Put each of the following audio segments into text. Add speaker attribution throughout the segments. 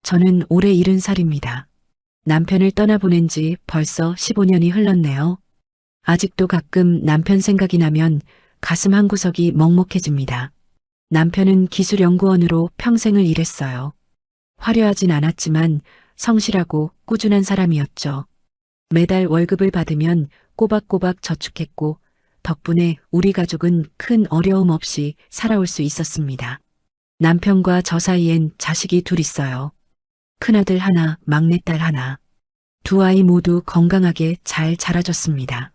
Speaker 1: 저는 올해 70살입니다. 남편을 떠나보낸 지 벌써 15년이 흘렀네요. 아직도 가끔 남편 생각이 나면 가슴 한구석이 먹먹해집니다. 남편은 기술연구원으로 평생을 일했어요. 화려하진 않았지만 성실하고 꾸준한 사람이었죠. 매달 월급을 받으면 꼬박꼬박 저축했고 덕분에 우리 가족은 큰 어려움 없이 살아올 수 있었습니다. 남편과 저 사이엔 자식이 둘 있어요. 큰아들 하나, 막내딸 하나. 두 아이 모두 건강하게 잘 자라줬습니다.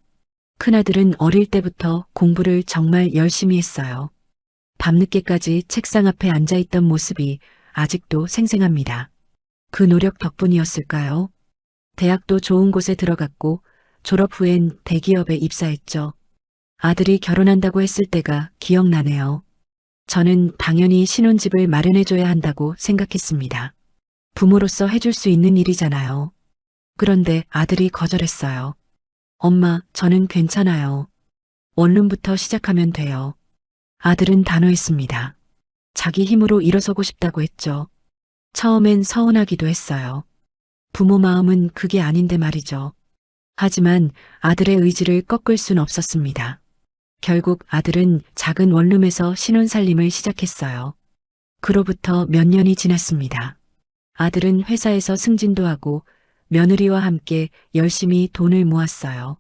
Speaker 1: 큰아들은 어릴 때부터 공부를 정말 열심히 했어요. 밤늦게까지 책상 앞에 앉아있던 모습이 아직도 생생합니다. 그 노력 덕분이었을까요? 대학도 좋은 곳에 들어갔고 졸업 후엔 대기업에 입사했죠. 아들이 결혼한다고 했을 때가 기억나네요. 저는 당연히 신혼집을 마련해줘야 한다고 생각했습니다. 부모로서 해줄 수 있는 일이잖아요. 그런데 아들이 거절했어요. 엄마, 저는 괜찮아요. 원룸부터 시작하면 돼요. 아들은 단호했습니다. 자기 힘으로 일어서고 싶다고 했죠. 처음엔 서운하기도 했어요. 부모 마음은 그게 아닌데 말이죠. 하지만 아들의 의지를 꺾을 순 없었습니다. 결국 아들은 작은 원룸에서 신혼살림을 시작했어요. 그로부터 몇 년이 지났습니다. 아들은 회사에서 승진도 하고 며느리와 함께 열심히 돈을 모았어요.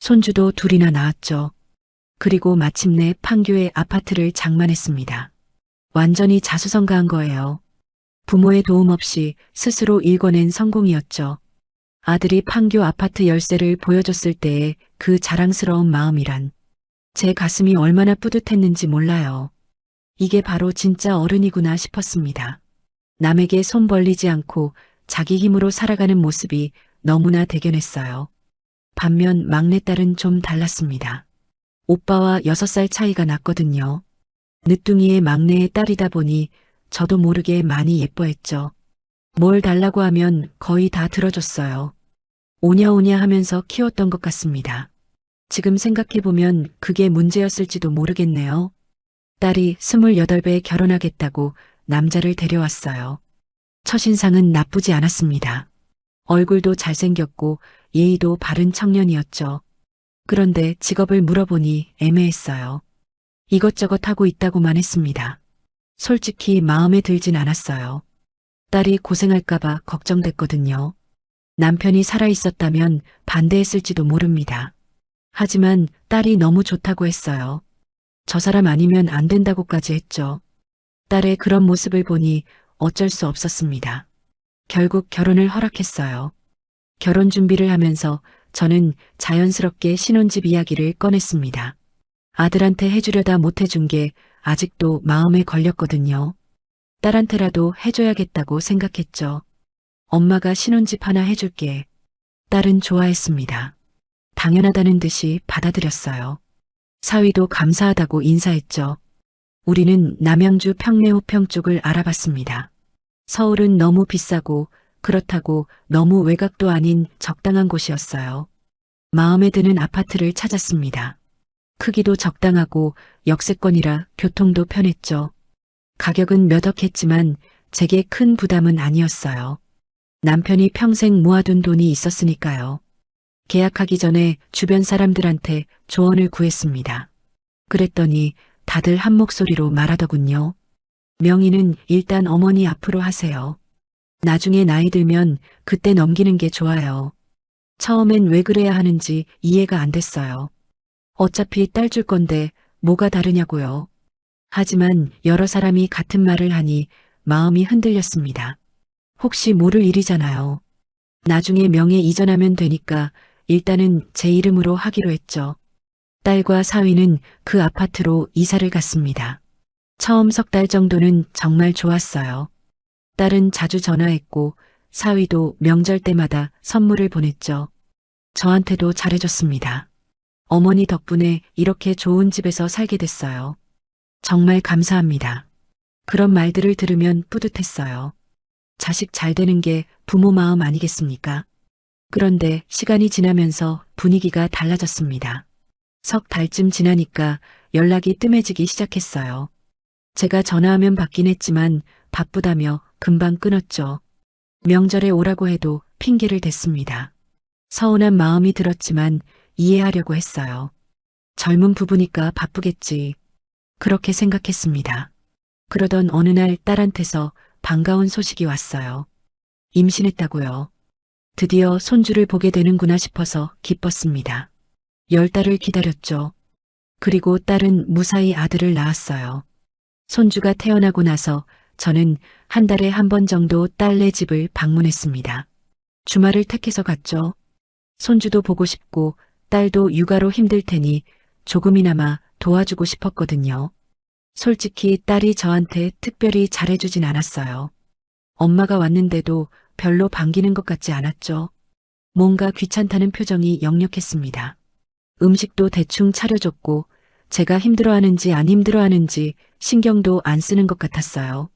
Speaker 1: 손주도 둘이나 낳았죠. 그리고 마침내 판교에 아파트를 장만했습니다. 완전히 자수성가한 거예요. 부모의 도움 없이 스스로 일궈낸 성공이었죠. 아들이 판교 아파트 열쇠를 보여줬을 때의 그 자랑스러운 마음이란 제 가슴이 얼마나 뿌듯했는지 몰라요. 이게 바로 진짜 어른이구나 싶었습니다. 남에게 손 벌리지 않고 자기 힘으로 살아가는 모습이 너무나 대견했어요. 반면 막내딸은 좀 달랐습니다. 오빠와 6살 차이가 났거든요. 늦둥이의 막내의 딸이다 보니 저도 모르게 많이 예뻐했죠. 뭘 달라고 하면 거의 다 들어줬어요. 오냐오냐 하면서 키웠던 것 같습니다. 지금 생각해보면 그게 문제였을지도 모르겠네요. 딸이 28배 결혼하겠다고 남자를 데려왔어요. 첫인상은 나쁘지 않았습니다. 얼굴도 잘생겼고 예의도 바른 청년이었죠. 그런데 직업을 물어보니 애매했어요. 이것저것 하고 있다고만 했습니다. 솔직히 마음에 들진 않았어요. 딸이 고생할까봐 걱정됐거든요. 남편이 살아있었다면 반대했을지도 모릅니다. 하지만 딸이 너무 좋다고 했어요. 저 사람 아니면 안 된다고까지 했죠. 딸의 그런 모습을 보니 어쩔 수 없었습니다. 결국 결혼을 허락했어요. 결혼 준비를 하면서 저는 자연스럽게 신혼집 이야기를 꺼냈습니다. 아들한테 해주려다 못해준 게 아직도 마음에 걸렸거든요. 딸한테라도 해줘야겠다고 생각했죠. 엄마가 신혼집 하나 해줄게. 딸은 좋아했습니다. 당연하다는 듯이 받아들였어요. 사위도 감사하다고 인사했죠. 우리는 남양주 평내호평 쪽을 알아봤습니다. 서울은 너무 비싸고 그렇다고 너무 외곽도 아닌 적당한 곳이었어요. 마음에 드는 아파트를 찾았습니다. 크기도 적당하고 역세권이라 교통도 편했죠. 가격은 몇 억 했지만 제게 큰 부담은 아니었어요. 남편이 평생 모아둔 돈이 있었으니까요. 계약하기 전에 주변 사람들한테 조언을 구했습니다. 그랬더니 다들 한 목소리로 말하더군요. 명의는 일단 어머니 앞으로 하세요. 나중에 나이 들면 그때 넘기는 게 좋아요. 처음엔 왜 그래야 하는지 이해가 안 됐어요. 어차피 딸 줄 건데 뭐가 다르냐고요. 하지만 여러 사람이 같은 말을 하니 마음이 흔들렸습니다. 혹시 모를 일이잖아요. 나중에 명예 이전하면 되니까 일단은 제 이름으로 하기로 했죠. 딸과 사위는 그 아파트로 이사를 갔습니다. 처음 석 달 정도는 정말 좋았어요. 딸은 자주 전화했고 사위도 명절 때마다 선물을 보냈죠. 저한테도 잘해줬습니다. 어머니 덕분에 이렇게 좋은 집에서 살게 됐어요. 정말 감사합니다. 그런 말들을 들으면 뿌듯했어요. 자식 잘 되는 게 부모 마음 아니겠습니까? 그런데 시간이 지나면서 분위기가 달라졌습니다. 석 달쯤 지나니까 연락이 뜸해지기 시작했어요. 제가 전화하면 받긴 했지만 바쁘다며 금방 끊었죠. 명절에 오라고 해도 핑계를 댔습니다. 서운한 마음이 들었지만 이해하려고 했어요. 젊은 부부니까 바쁘겠지. 그렇게 생각했습니다. 그러던 어느 날 딸한테서 반가운 소식이 왔어요. 임신했다고요. 드디어 손주를 보게 되는구나 싶어서 기뻤습니다. 10달을 기다렸죠. 그리고 딸은 무사히 아들을 낳았어요. 손주가 태어나고 나서 저는 한 달에 한 번 정도 딸네 집을 방문했습니다. 주말을 택해서 갔죠. 손주도 보고 싶고 딸도 육아로 힘들 테니 조금이나마 도와주고 싶었거든요. 솔직히 딸이 저한테 특별히 잘해주진 않았어요. 엄마가 왔는데도 별로 반기는 것 같지 않았죠. 뭔가 귀찮다는 표정이 역력했습니다. 음식도 대충 차려줬고 제가 힘들어하는지 안 힘들어하는지 신경도 안 쓰는 것 같았어요.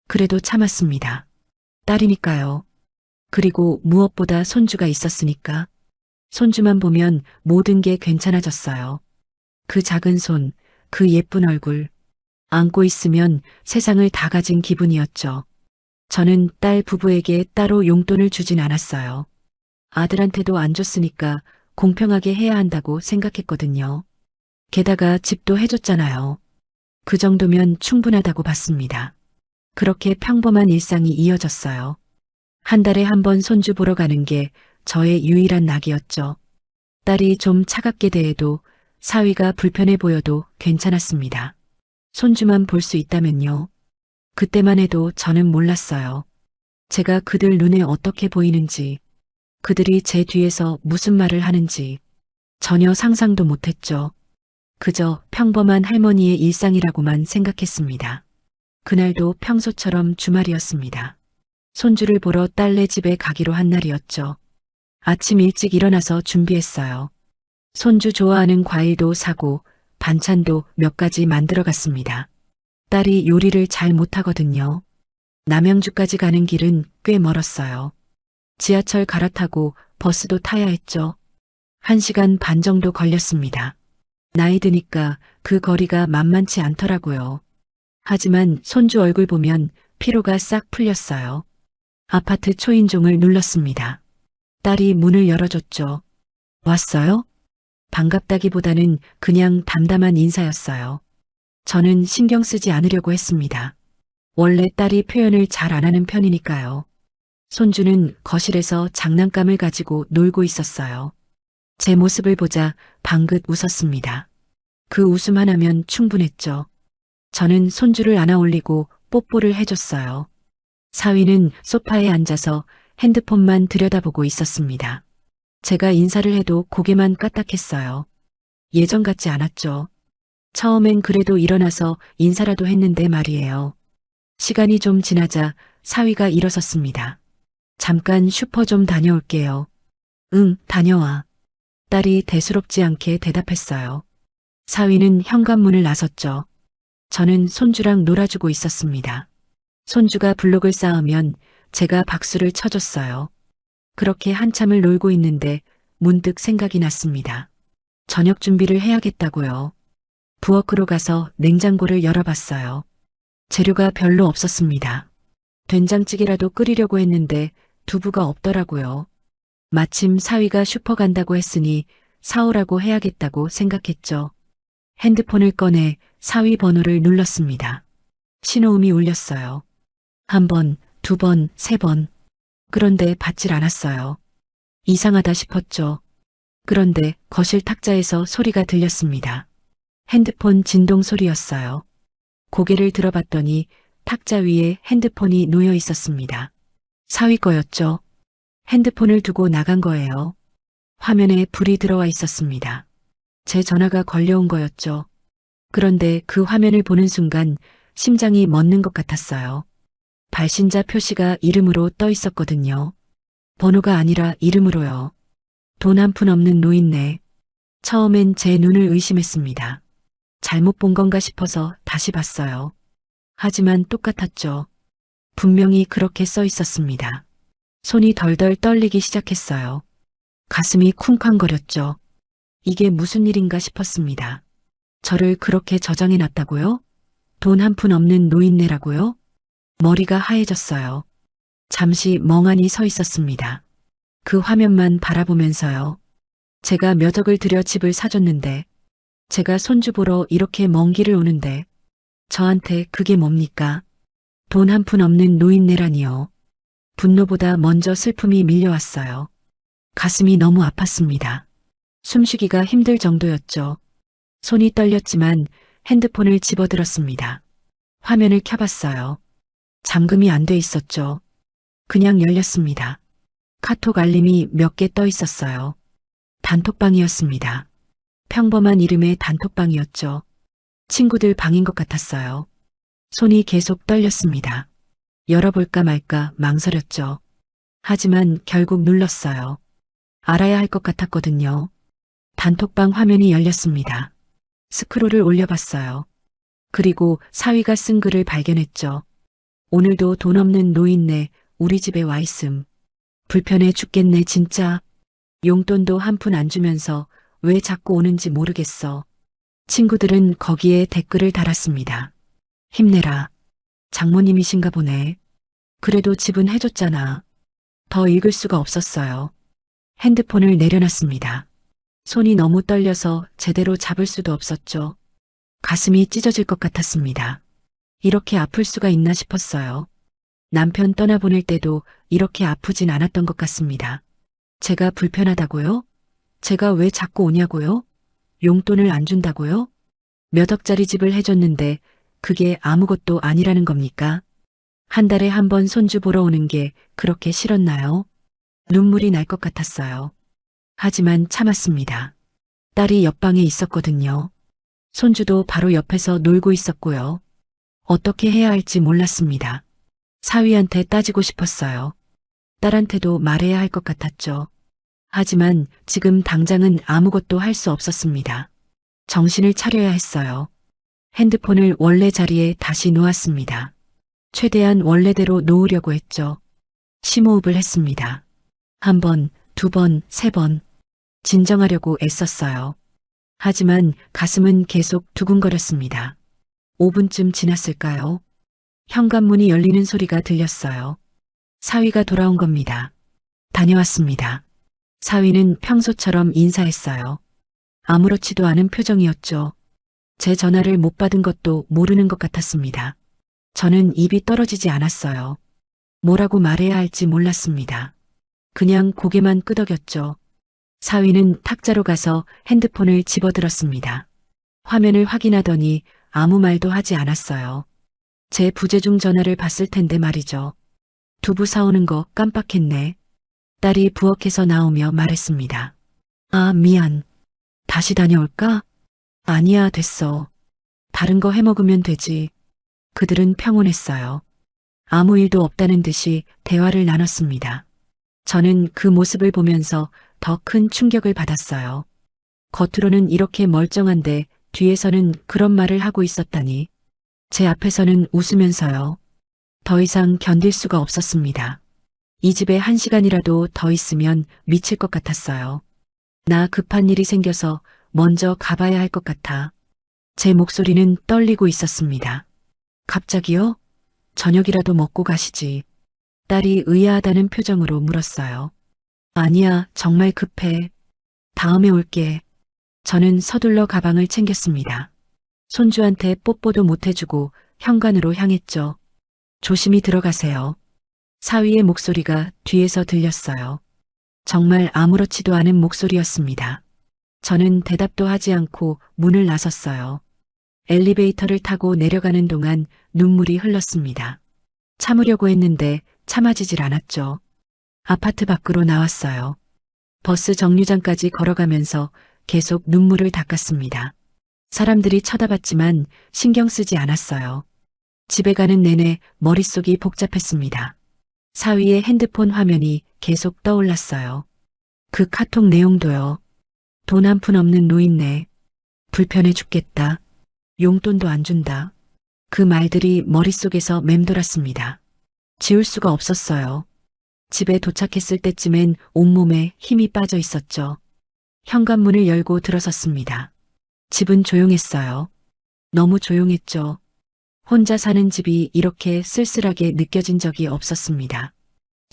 Speaker 1: 그래도 참았습니다. 딸이니까요. 그리고 무엇보다 손주가 있었으니까. 손주만 보면 모든 게 괜찮아졌어요. 그 작은 손, 그 예쁜 얼굴. 안고 있으면 세상을 다 가진 기분이었죠. 저는 딸 부부에게 따로 용돈을 주진 않았어요. 아들한테도 안 줬으니까 공평하게 해야 한다고 생각했거든요. 게다가 집도 해줬잖아요. 그 정도면 충분하다고 봤습니다. 그렇게 평범한 일상이 이어졌어요. 한 달에 한 번 손주 보러 가는 게 저의 유일한 낙이었죠. 딸이 좀 차갑게 대해도 사위가 불편해 보여도 괜찮았습니다. 손주만 볼 수 있다면요. 그때만 해도 저는 몰랐어요. 제가 그들 눈에 어떻게 보이는지, 그들이 제 뒤에서 무슨 말을 하는지 전혀 상상도 못했죠. 그저 평범한 할머니의 일상이라고만 생각했습니다. 그날도 평소처럼 주말이었습니다. 손주를 보러 딸네 집에 가기로 한 날이었죠. 아침 일찍 일어나서 준비했어요. 손주 좋아하는 과일도 사고 반찬도 몇 가지 만들어 갔습니다. 딸이 요리를 잘 못하거든요. 남양주까지 가는 길은 꽤 멀었어요. 지하철 갈아타고 버스도 타야 했죠. 1시간 반 정도 걸렸습니다. 나이 드니까 그 거리가 만만치 않더라고요. 하지만 손주 얼굴 보면 피로가 싹 풀렸어요. 아파트 초인종을 눌렀습니다. 딸이 문을 열어줬죠. 왔어요? 반갑다기보다는 그냥 담담한 인사였어요. 저는 신경 쓰지 않으려고 했습니다. 원래 딸이 표현을 잘 안 하는 편이니까요. 손주는 거실에서 장난감을 가지고 놀고 있었어요. 제 모습을 보자 방긋 웃었습니다. 그 웃음 하나면 충분했죠. 저는 손주를 안아 올리고 뽀뽀를 해줬어요. 사위는 소파에 앉아서 핸드폰만 들여다보고 있었습니다. 제가 인사를 해도 고개만 까딱했어요. 예전 같지 않았죠. 처음엔 그래도 일어나서 인사라도 했는데 말이에요. 시간이 좀 지나자 사위가 일어섰습니다. 잠깐 슈퍼 좀 다녀올게요. 응, 다녀와. 딸이 대수롭지 않게 대답했어요. 사위는 현관문을 나섰죠. 저는 손주랑 놀아주고 있었습니다. 손주가 블록을 쌓으면 제가 박수를 쳐줬어요. 그렇게 한참을 놀고 있는데 문득 생각이 났습니다. 저녁 준비를 해야겠다고요. 부엌으로 가서 냉장고를 열어봤어요. 재료가 별로 없었습니다. 된장찌개라도 끓이려고 했는데 두부가 없더라고요. 마침 사위가 슈퍼 간다고 했으니 사오라고 해야겠다고 생각했죠. 핸드폰을 꺼내 사위 번호를 눌렀습니다. 신호음이 울렸어요. 1번, 2번, 3번. 그런데 받질 않았어요. 이상하다 싶었죠. 그런데 거실 탁자에서 소리가 들렸습니다. 핸드폰 진동 소리였어요. 고개를 들어봤더니 탁자 위에 핸드폰이 놓여 있었습니다. 사위 거였죠. 핸드폰을 두고 나간 거예요. 화면에 불이 들어와 있었습니다. 제 전화가 걸려온 거였죠. 그런데 그 화면을 보는 순간 심장이 멎는 것 같았어요. 발신자 표시가 이름으로 떠 있었거든요. 번호가 아니라 이름으로요. 돈 한 푼 없는 노인네. 처음엔 제 눈을 의심했습니다. 잘못 본 건가 싶어서 다시 봤어요. 하지만 똑같았죠. 분명히 그렇게 써 있었습니다. 손이 덜덜 떨리기 시작했어요. 가슴이 쿵쾅거렸죠. 이게 무슨 일인가 싶었습니다. 저를 그렇게 저장해 놨다고요? 돈 한 푼 없는 노인네라고요? 머리가 하얘졌어요. 잠시 멍하니 서 있었습니다. 그 화면만 바라보면서요. 제가 몇 억을 들여 집을 사줬는데, 제가 손주 보러 이렇게 먼 길을 오는데, 저한테 그게 뭡니까? 돈 한 푼 없는 노인네라니요. 분노보다 먼저 슬픔이 밀려왔어요. 가슴이 너무 아팠습니다. 숨쉬기가 힘들 정도였죠. 손이 떨렸지만 핸드폰을 집어들었습니다. 화면을 켜봤어요. 잠금이 안 돼 있었죠. 그냥 열렸습니다. 카톡 알림이 몇 개 떠 있었어요. 단톡방이었습니다. 평범한 이름의 단톡방이었죠. 친구들 방인 것 같았어요. 손이 계속 떨렸습니다. 열어볼까 말까 망설였죠. 하지만 결국 눌렀어요. 알아야 할 것 같았거든요. 단톡방 화면이 열렸습니다. 스크롤을 올려봤어요. 그리고 사위가 쓴 글을 발견했죠. 오늘도 돈 없는 노인네 우리 집에 와 있음. 불편해 죽겠네 진짜. 용돈도 한 푼 안 주면서 왜 자꾸 오는지 모르겠어. 친구들은 거기에 댓글을 달았습니다. 힘내라. 장모님이신가 보네. 그래도 집은 해줬잖아. 더 읽을 수가 없었어요. 핸드폰을 내려놨습니다. 손이 너무 떨려서 제대로 잡을 수도 없었죠. 가슴이 찢어질 것 같았습니다. 이렇게 아플 수가 있나 싶었어요. 남편 떠나보낼 때도 이렇게 아프진 않았던 것 같습니다. 제가 불편하다고요? 제가 왜 자꾸 오냐고요? 용돈을 안 준다고요? 몇 억짜리 집을 해줬는데 그게 아무것도 아니라는 겁니까? 한 달에 한 번 손주 보러 오는 게 그렇게 싫었나요? 눈물이 날 것 같았어요. 하지만 참았습니다. 딸이 옆방에 있었거든요. 손주도 바로 옆에서 놀고 있었고요. 어떻게 해야 할지 몰랐습니다. 사위한테 따지고 싶었어요. 딸한테도 말해야 할 것 같았죠. 하지만 지금 당장은 아무것도 할 수 없었습니다. 정신을 차려야 했어요. 핸드폰을 원래 자리에 다시 놓았습니다. 최대한 원래대로 놓으려고 했죠. 심호흡을 했습니다. 한 번, 두 번, 세 번. 진정하려고 애썼어요. 하지만 가슴은 계속 두근거렸습니다. 5분쯤 지났을까요? 현관문이 열리는 소리가 들렸어요. 사위가 돌아온 겁니다. 다녀왔습니다. 사위는 평소처럼 인사했어요. 아무렇지도 않은 표정이었죠. 제 전화를 못 받은 것도 모르는 것 같았습니다. 저는 입이 떨어지지 않았어요. 뭐라고 말해야 할지 몰랐습니다. 그냥 고개만 끄덕였죠. 사위는 탁자로 가서 핸드폰을 집어들었습니다. 화면을 확인하더니 아무 말도 하지 않았어요. 제 부재중 전화를 봤을 텐데 말이죠. 두부 사오는 거 깜빡했네. 딸이 부엌에서 나오며 말했습니다. 아, 미안. 다시 다녀올까? 아니야, 됐어. 다른 거 해먹으면 되지. 그들은 평온했어요. 아무 일도 없다는 듯이 대화를 나눴습니다. 저는 그 모습을 보면서 더 큰 충격을 받았어요. 겉으로는 이렇게 멀쩡한데 뒤에서는 그런 말을 하고 있었다니. 제 앞에서는 웃으면서요. 더 이상 견딜 수가 없었습니다. 이 집에 1시간이라도 더 있으면 미칠 것 같았어요. 나 급한 일이 생겨서 먼저 가봐야 할 것 같아. 제 목소리는 떨리고 있었습니다. 갑자기요? 저녁이라도 먹고 가시지. 딸이 의아하다는 표정으로 물었어요. 아니야, 정말 급해. 다음에 올게. 저는 서둘러 가방을 챙겼습니다. 손주한테 뽀뽀도 못 해주고 현관으로 향했죠. 조심히 들어가세요. 사위의 목소리가 뒤에서 들렸어요. 정말 아무렇지도 않은 목소리였습니다. 저는 대답도 하지 않고 문을 나섰어요. 엘리베이터를 타고 내려가는 동안 눈물이 흘렀습니다. 참으려고 했는데 참아지질 않았죠. 아파트 밖으로 나왔어요. 버스 정류장까지 걸어가면서 계속 눈물을 닦았습니다. 사람들이 쳐다봤지만 신경 쓰지 않았어요. 집에 가는 내내 머릿속이 복잡했습니다. 사위의 핸드폰 화면이 계속 떠올랐어요. 그 카톡 내용도요. 돈 한 푼 없는 노인네. 불편해 죽겠다. 용돈도 안 준다. 그 말들이 머릿속에서 맴돌았습니다. 지울 수가 없었어요. 집에 도착했을 때쯤엔 온몸에 힘이 빠져 있었죠. 현관문을 열고 들어섰습니다. 집은 조용했어요. 너무 조용했죠. 혼자 사는 집이 이렇게 쓸쓸하게 느껴진 적이 없었습니다.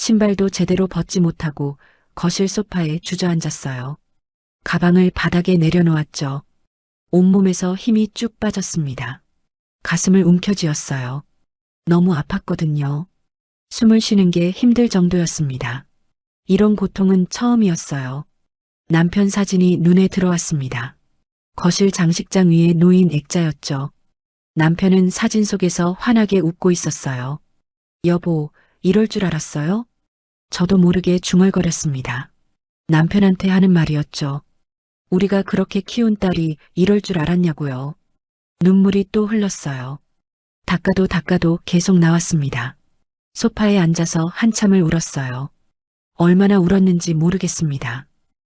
Speaker 1: 신발도 제대로 벗지 못하고 거실 소파에 주저앉았어요. 가방을 바닥에 내려놓았죠. 온몸에서 힘이 쭉 빠졌습니다. 가슴을 움켜쥐었어요. 너무 아팠거든요. 숨을 쉬는 게 힘들 정도였습니다. 이런 고통은 처음이었어요. 남편 사진이 눈에 들어왔습니다. 거실 장식장 위에 놓인 액자였죠. 남편은 사진 속에서 환하게 웃고 있었어요. 여보, 이럴 줄 알았어요? 저도 모르게 중얼거렸습니다. 남편한테 하는 말이었죠. 우리가 그렇게 키운 딸이 이럴 줄 알았냐고요. 눈물이 또 흘렀어요. 닦아도 계속 나왔습니다. 소파에 앉아서 한참을 울었어요. 얼마나 울었는지 모르겠습니다.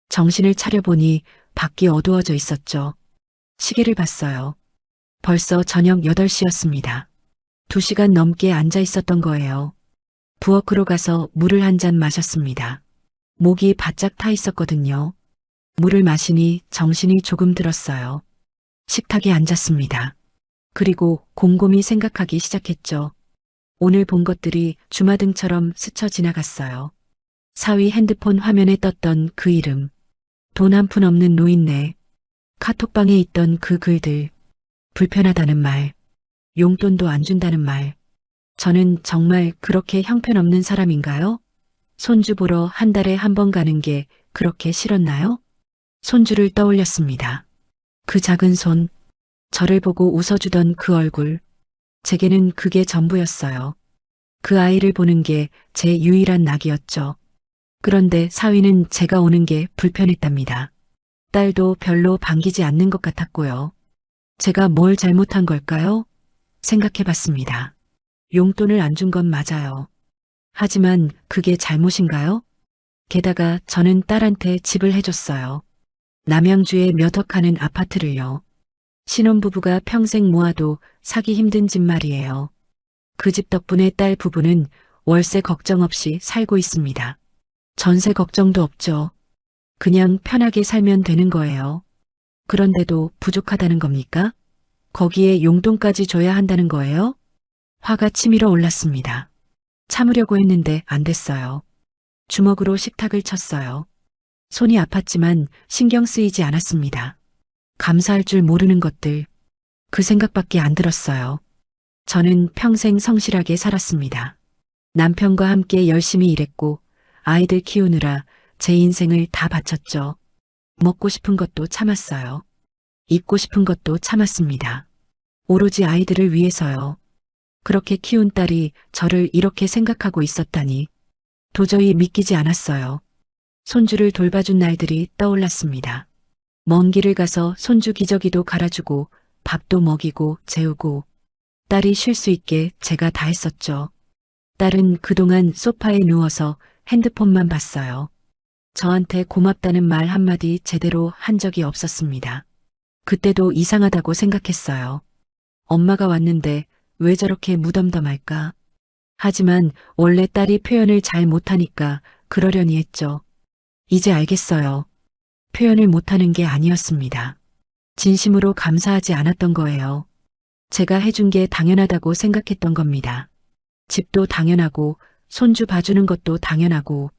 Speaker 1: 정신을 차려보니 밖이 어두워져 있었죠. 시계를 봤어요. 벌써 저녁 8시였습니다. 2시간 넘게 앉아 있었던 거예요. 부엌으로 가서 물을 한 잔 마셨습니다. 목이 바짝 타 있었거든요. 물을 마시니 정신이 조금 들었어요. 식탁에 앉았습니다. 그리고 곰곰이 생각하기 시작했죠. 오늘 본 것들이 주마등처럼 스쳐 지나갔어요. 사위 핸드폰 화면에 떴던 그 이름, 돈 한 푼 없는 노인네, 카톡방에 있던 그 글들, 불편하다는 말, 용돈도 안 준다는 말. 저는 정말 그렇게 형편없는 사람인가요? 손주 보러 한 달에 한 번 가는 게 그렇게 싫었나요? 손주를 떠올렸습니다. 그 작은 손, 저를 보고 웃어주던 그 얼굴, 제게는 그게 전부였어요. 그 아이를 보는 게 제 유일한 낙이었죠. 그런데 사위는 제가 오는 게 불편했답니다. 딸도 별로 반기지 않는 것 같았고요. 제가 뭘 잘못한 걸까요? 생각해봤습니다. 용돈을 안 준 건 맞아요. 하지만 그게 잘못인가요? 게다가 저는 딸한테 집을 해줬어요. 남양주에 몇 억 하는 아파트를요. 신혼부부가 평생 모아도 사기 힘든 집 말이에요. 그 집 덕분에 딸 부부는 월세 걱정 없이 살고 있습니다. 전세 걱정도 없죠. 그냥 편하게 살면 되는 거예요. 그런데도 부족하다는 겁니까? 거기에 용돈까지 줘야 한다는 거예요? 화가 치밀어 올랐습니다. 참으려고 했는데 안 됐어요. 주먹으로 식탁을 쳤어요. 손이 아팠지만 신경 쓰이지 않았습니다. 감사할 줄 모르는 것들, 그 생각밖에 안 들었어요. 저는 평생 성실하게 살았습니다. 남편과 함께 열심히 일했고 아이들 키우느라 제 인생을 다 바쳤죠. 먹고 싶은 것도 참았어요. 입고 싶은 것도 참았습니다. 오로지 아이들을 위해서요. 그렇게 키운 딸이 저를 이렇게 생각하고 있었다니 도저히 믿기지 않았어요. 손주를 돌봐준 날들이 떠올랐습니다. 먼 길을 가서 손주 기저귀도 갈아주고 밥도 먹이고 재우고 딸이 쉴 수 있게 제가 다 했었죠. 딸은 그동안 소파에 누워서 핸드폰만 봤어요. 저한테 고맙다는 말 한마디 제대로 한 적이 없었습니다. 그때도 이상하다고 생각했어요. 엄마가 왔는데 왜 저렇게 무덤덤할까? 하지만 원래 딸이 표현을 잘 못하니까 그러려니 했죠. 이제 알겠어요. 표현을 못하는 게 아니었습니다. 진심으로 감사하지 않았던 거예요. 제가 해준 게 당연하다고 생각했던 겁니다. 집도 당연하고 손주 봐주는 것도 당연하고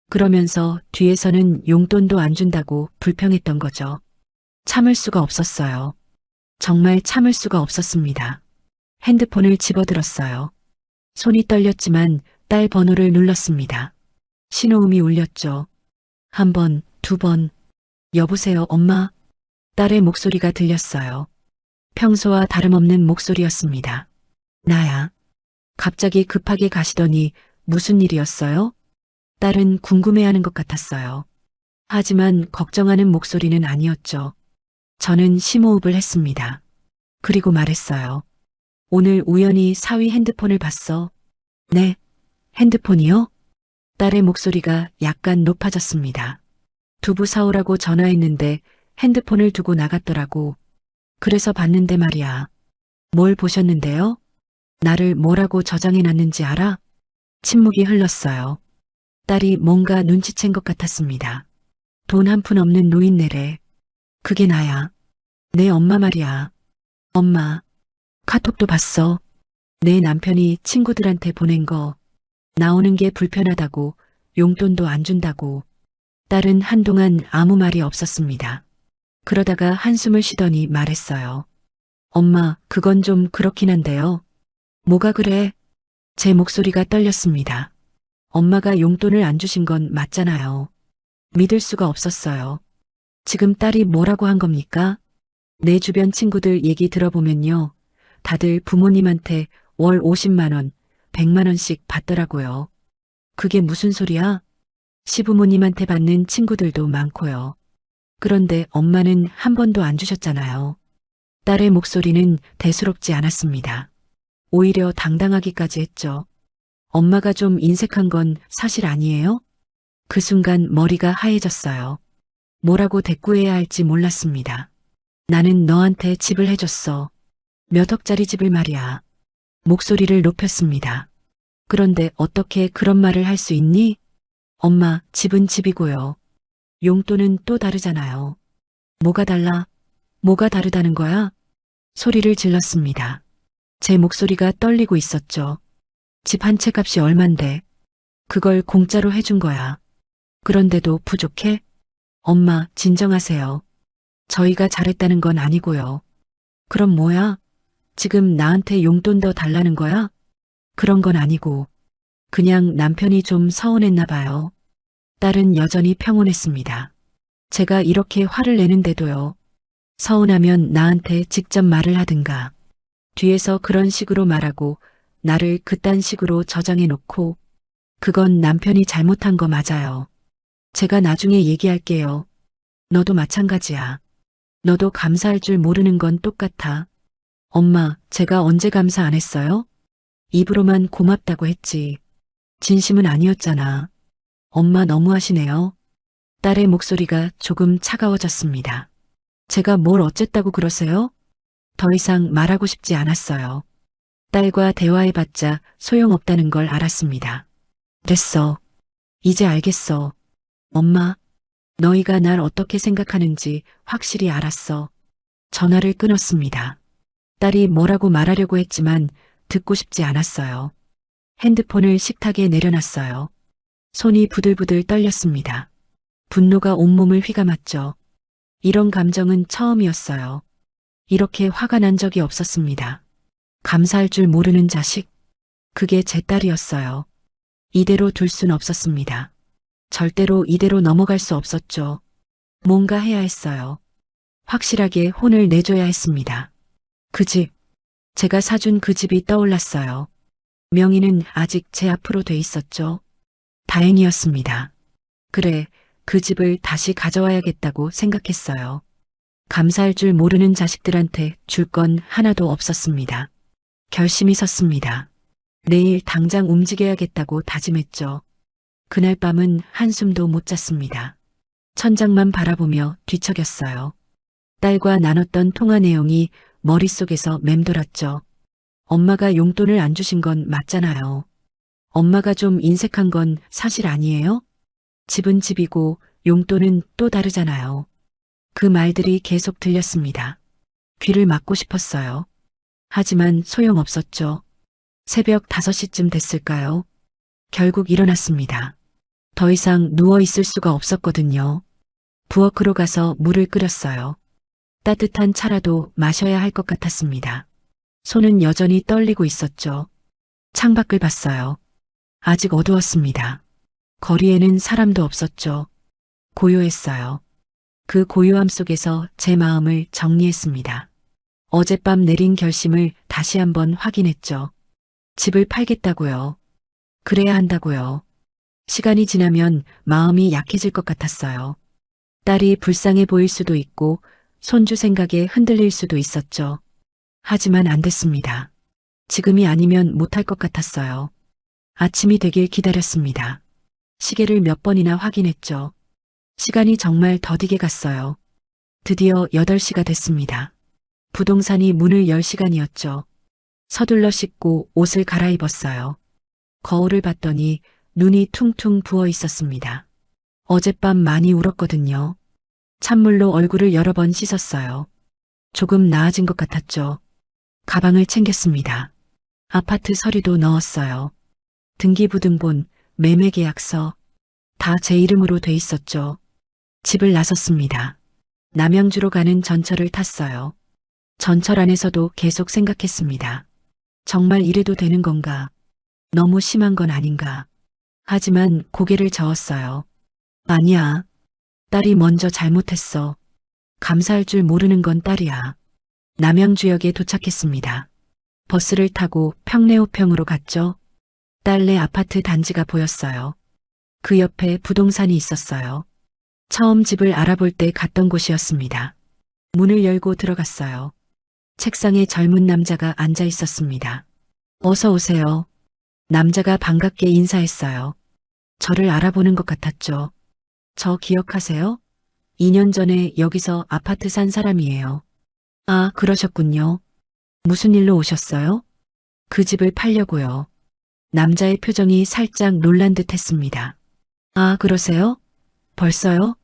Speaker 1: 그러면서 뒤에서는 용돈도 안 준다고 불평했던 거죠. 참을 수가 없었어요. 정말 참을 수가 없었습니다. 핸드폰을 집어들었어요. 손이 떨렸지만 딸 번호를 눌렀습니다. 신호음이 울렸죠. 한 번, 두 번. 여보세요, 엄마? 딸의 목소리가 들렸어요. 평소와 다름없는 목소리였습니다. 나야. 갑자기 급하게 가시더니 무슨 일이었어요? 딸은 궁금해하는 것 같았어요. 하지만 걱정하는 목소리는 아니었죠. 저는 심호흡을 했습니다. 그리고 말했어요. 오늘 우연히 사위 핸드폰을 봤어. 네, 핸드폰이요? 딸의 목소리가 약간 높아졌습니다. 두부 사오라고 전화했는데 핸드폰을 두고 나갔더라고. 그래서 봤는데 말이야. 뭘 보셨는데요? 나를 뭐라고 저장해놨는지 알아? 침묵이 흘렀어요. 딸이 뭔가 눈치챈 것 같았습니다. 돈 한 푼 없는 노인네래. 그게 나야. 내 엄마 말이야. 엄마, 카톡도 봤어. 내 남편이 친구들한테 보낸 거. 나오는 게 불편하다고, 용돈도 안 준다고. 딸은 한동안 아무 말이 없었습니다. 그러다가 한숨을 쉬더니 말했어요. 엄마, 그건 좀 그렇긴 한데요. 뭐가 그래? 제 목소리가 떨렸습니다. 엄마가 용돈을 안 주신 건 맞잖아요. 믿을 수가 없었어요. 지금 딸이 뭐라고 한 겁니까? 내 주변 친구들 얘기 들어보면요. 다들 부모님한테 월 50만 원, 100만 원씩 받더라고요. 그게 무슨 소리야? 시부모님한테 받는 친구들도 많고요. 그런데 엄마는 한 번도 안 주셨잖아요. 딸의 목소리는 대수롭지 않았습니다. 오히려 당당하기까지 했죠. 엄마가 좀 인색한 건 사실 아니에요? 그 순간 머리가 하얘졌어요. 뭐라고 대꾸해야 할지 몰랐습니다. 나는 너한테 집을 해줬어. 몇 억짜리 집을 말이야. 목소리를 높였습니다. 그런데 어떻게 그런 말을 할 수 있니? 엄마, 집은 집이고요. 용돈은 또 다르잖아요. 뭐가 달라? 뭐가 다르다는 거야? 소리를 질렀습니다. 제 목소리가 떨리고 있었죠. 집 한 채 값이 얼만데. 그걸 공짜로 해준 거야. 그런데도 부족해? 엄마, 진정하세요. 저희가 잘했다는 건 아니고요. 그럼 뭐야? 지금 나한테 용돈 더 달라는 거야? 그런 건 아니고. 그냥 남편이 좀 서운했나 봐요. 딸은 여전히 평온했습니다. 제가 이렇게 화를 내는데도요. 서운하면 나한테 직접 말을 하든가. 뒤에서 그런 식으로 말하고 나를 그딴 식으로 저장해 놓고. 그건 남편이 잘못한 거 맞아요. 제가 나중에 얘기할게요. 너도 마찬가지야. 너도 감사할 줄 모르는 건 똑같아. 엄마, 제가 언제 감사 안 했어요? 입으로만 고맙다고 했지. 진심은 아니었잖아. 엄마 너무하시네요. 딸의 목소리가 조금 차가워졌습니다. 제가 뭘 어쨌다고 그러세요? 더 이상 말하고 싶지 않았어요. 딸과 대화해봤자 소용없다는 걸 알았습니다. 됐어. 이제 알겠어. 엄마, 너희가 날 어떻게 생각하는지 확실히 알았어. 전화를 끊었습니다. 딸이 뭐라고 말하려고 했지만 듣고 싶지 않았어요. 핸드폰을 식탁에 내려놨어요. 손이 부들부들 떨렸습니다. 분노가 온몸을 휘감았죠. 이런 감정은 처음이었어요. 이렇게 화가 난 적이 없었습니다. 감사할 줄 모르는 자식. 그게 제 딸이었어요. 이대로 둘 순 없었습니다. 절대로 이대로 넘어갈 수 없었죠. 뭔가 해야 했어요. 확실하게 혼을 내줘야 했습니다. 그 집, 제가 사준 그 집이 떠올랐어요. 명의는 아직 제 앞으로 돼 있었죠. 다행이었습니다. 그래, 그 집을 다시 가져와야겠다고 생각했어요. 감사할 줄 모르는 자식들한테 줄 건 하나도 없었습니다. 결심이 섰습니다. 내일 당장 움직여야겠다고 다짐했죠. 그날 밤은 한숨도 못 잤습니다. 천장만 바라보며 뒤척였어요. 딸과 나눴던 통화 내용이 머릿속에서 맴돌았죠. 엄마가 용돈을 안 주신 건 맞잖아요. 엄마가 좀 인색한 건 사실 아니에요? 집은 집이고 용돈은 또 다르잖아요. 그 말들이 계속 들렸습니다. 귀를 막고 싶었어요. 하지만 소용없었죠. 새벽 5시쯤 됐을까요? 결국 일어났습니다. 더 이상 누워 있을 수가 없었거든요. 부엌으로 가서 물을 끓였어요. 따뜻한 차라도 마셔야 할 것 같았습니다. 손은 여전히 떨리고 있었죠. 창밖을 봤어요. 아직 어두웠습니다. 거리에는 사람도 없었죠. 고요했어요. 그 고요함 속에서 제 마음을 정리했습니다. 어젯밤 내린 결심을 다시 한번 확인했죠. 집을 팔겠다고요. 그래야 한다고요. 시간이 지나면 마음이 약해질 것 같았어요. 딸이 불쌍해 보일 수도 있고 손주 생각에 흔들릴 수도 있었죠. 하지만 안 됐습니다. 지금이 아니면 못할 것 같았어요. 아침이 되길 기다렸습니다. 시계를 몇 번이나 확인했죠. 시간이 정말 더디게 갔어요. 드디어 8시가 됐습니다. 부동산이 문을 열 시간이었죠. 서둘러 씻고 옷을 갈아입었어요. 거울을 봤더니 눈이 퉁퉁 부어 있었습니다. 어젯밤 많이 울었거든요. 찬물로 얼굴을 여러 번 씻었어요. 조금 나아진 것 같았죠. 가방을 챙겼습니다. 아파트 서류도 넣었어요. 등기부등본, 매매계약서 다 제 이름으로 돼 있었죠. 집을 나섰습니다. 남양주로 가는 전철을 탔어요. 전철 안에서도 계속 생각했습니다. 정말 이래도 되는 건가? 너무 심한 건 아닌가? 하지만 고개를 저었어요. 아니야. 딸이 먼저 잘못했어. 감사할 줄 모르는 건 딸이야. 남양주역에 도착했습니다. 버스를 타고 평내호평으로 갔죠. 딸네 아파트 단지가 보였어요. 그 옆에 부동산이 있었어요. 처음 집을 알아볼 때 갔던 곳이었습니다. 문을 열고 들어갔어요. 책상에 젊은 남자가 앉아 있었습니다. 어서 오세요. 남자가 반갑게 인사했어요. 저를 알아보는 것 같았죠. 저 기억하세요? 2년 전에 여기서 아파트 산 사람이에요. 아, 그러셨군요. 무슨 일로 오셨어요? 그 집을 팔려고요. 남자의 표정이 살짝 놀란 듯 했습니다. 아, 그러세요? 벌써요?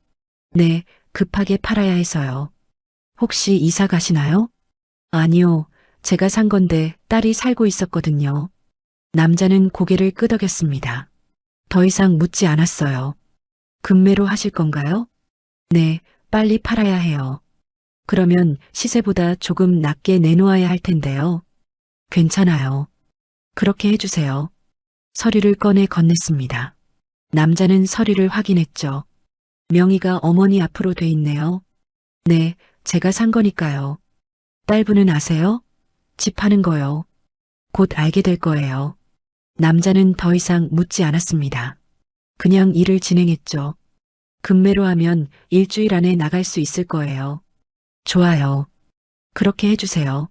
Speaker 1: 네, 급하게 팔아야 해서요. 혹시 이사 가시나요? 아니요, 제가 산 건데 딸이 살고 있었거든요. 남자는 고개를 끄덕였습니다. 더 이상 묻지 않았어요. 금매로 하실 건가요? 네, 빨리 팔아야 해요. 그러면 시세보다 조금 낮게 내놓아야 할 텐데요. 괜찮아요. 그렇게 해주세요. 서류를 꺼내 건넸습니다. 남자는 서류를 확인했죠. 명의가 어머니 앞으로 돼 있네요. 네, 제가 산 거니까요. 딸분은 아세요? 집 파는 거요. 곧 알게 될 거예요. 남자는 더 이상 묻지 않았습니다. 그냥 일을 진행했죠. 금매로 하면 일주일 안에 나갈 수 있을 거예요. 좋아요. 그렇게 해주세요.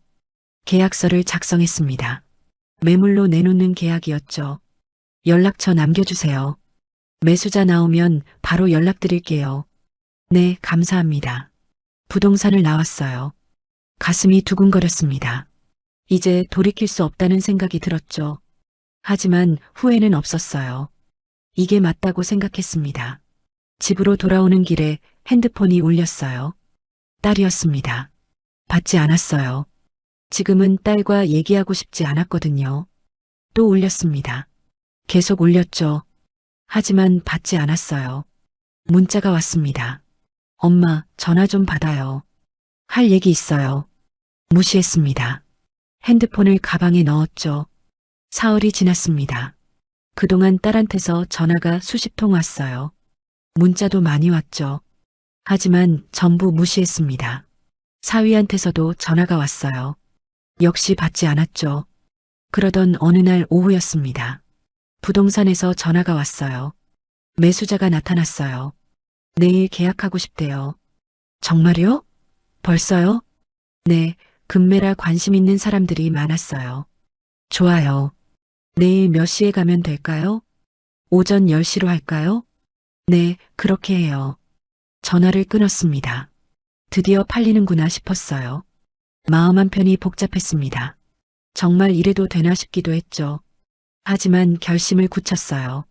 Speaker 1: 계약서를 작성했습니다. 매물로 내놓는 계약이었죠. 연락처 남겨주세요. 매수자 나오면 바로 연락드릴게요. 네, 감사합니다. 부동산을 나왔어요. 가슴이 두근거렸습니다. 이제 돌이킬 수 없다는 생각이 들었죠. 하지만 후회는 없었어요. 이게 맞다고 생각했습니다. 집으로 돌아오는 길에 핸드폰이 울렸어요. 딸이었습니다. 받지 않았어요. 지금은 딸과 얘기하고 싶지 않았거든요. 또 울렸습니다. 계속 울렸죠. 하지만 받지 않았어요. 문자가 왔습니다. 엄마, 전화 좀 받아요. 할 얘기 있어요. 무시했습니다. 핸드폰을 가방에 넣었죠. 사흘이 지났습니다. 그동안 딸한테서 전화가 수십 통 왔어요. 문자도 많이 왔죠. 하지만 전부 무시했습니다. 사위한테서도 전화가 왔어요. 역시 받지 않았죠. 그러던 어느 날 오후였습니다. 부동산에서 전화가 왔어요. 매수자가 나타났어요. 내일 계약하고 싶대요. 정말요? 벌써요? 네, 금매라 관심 있는 사람들이 많았어요. 좋아요. 내일 몇 시에 가면 될까요? 오전 10시로 할까요? 네, 그렇게 해요. 전화를 끊었습니다. 드디어 팔리는구나 싶었어요. 마음 한편이 복잡했습니다. 정말 이래도 되나 싶기도 했죠. 하지만 결심을 굳혔어요.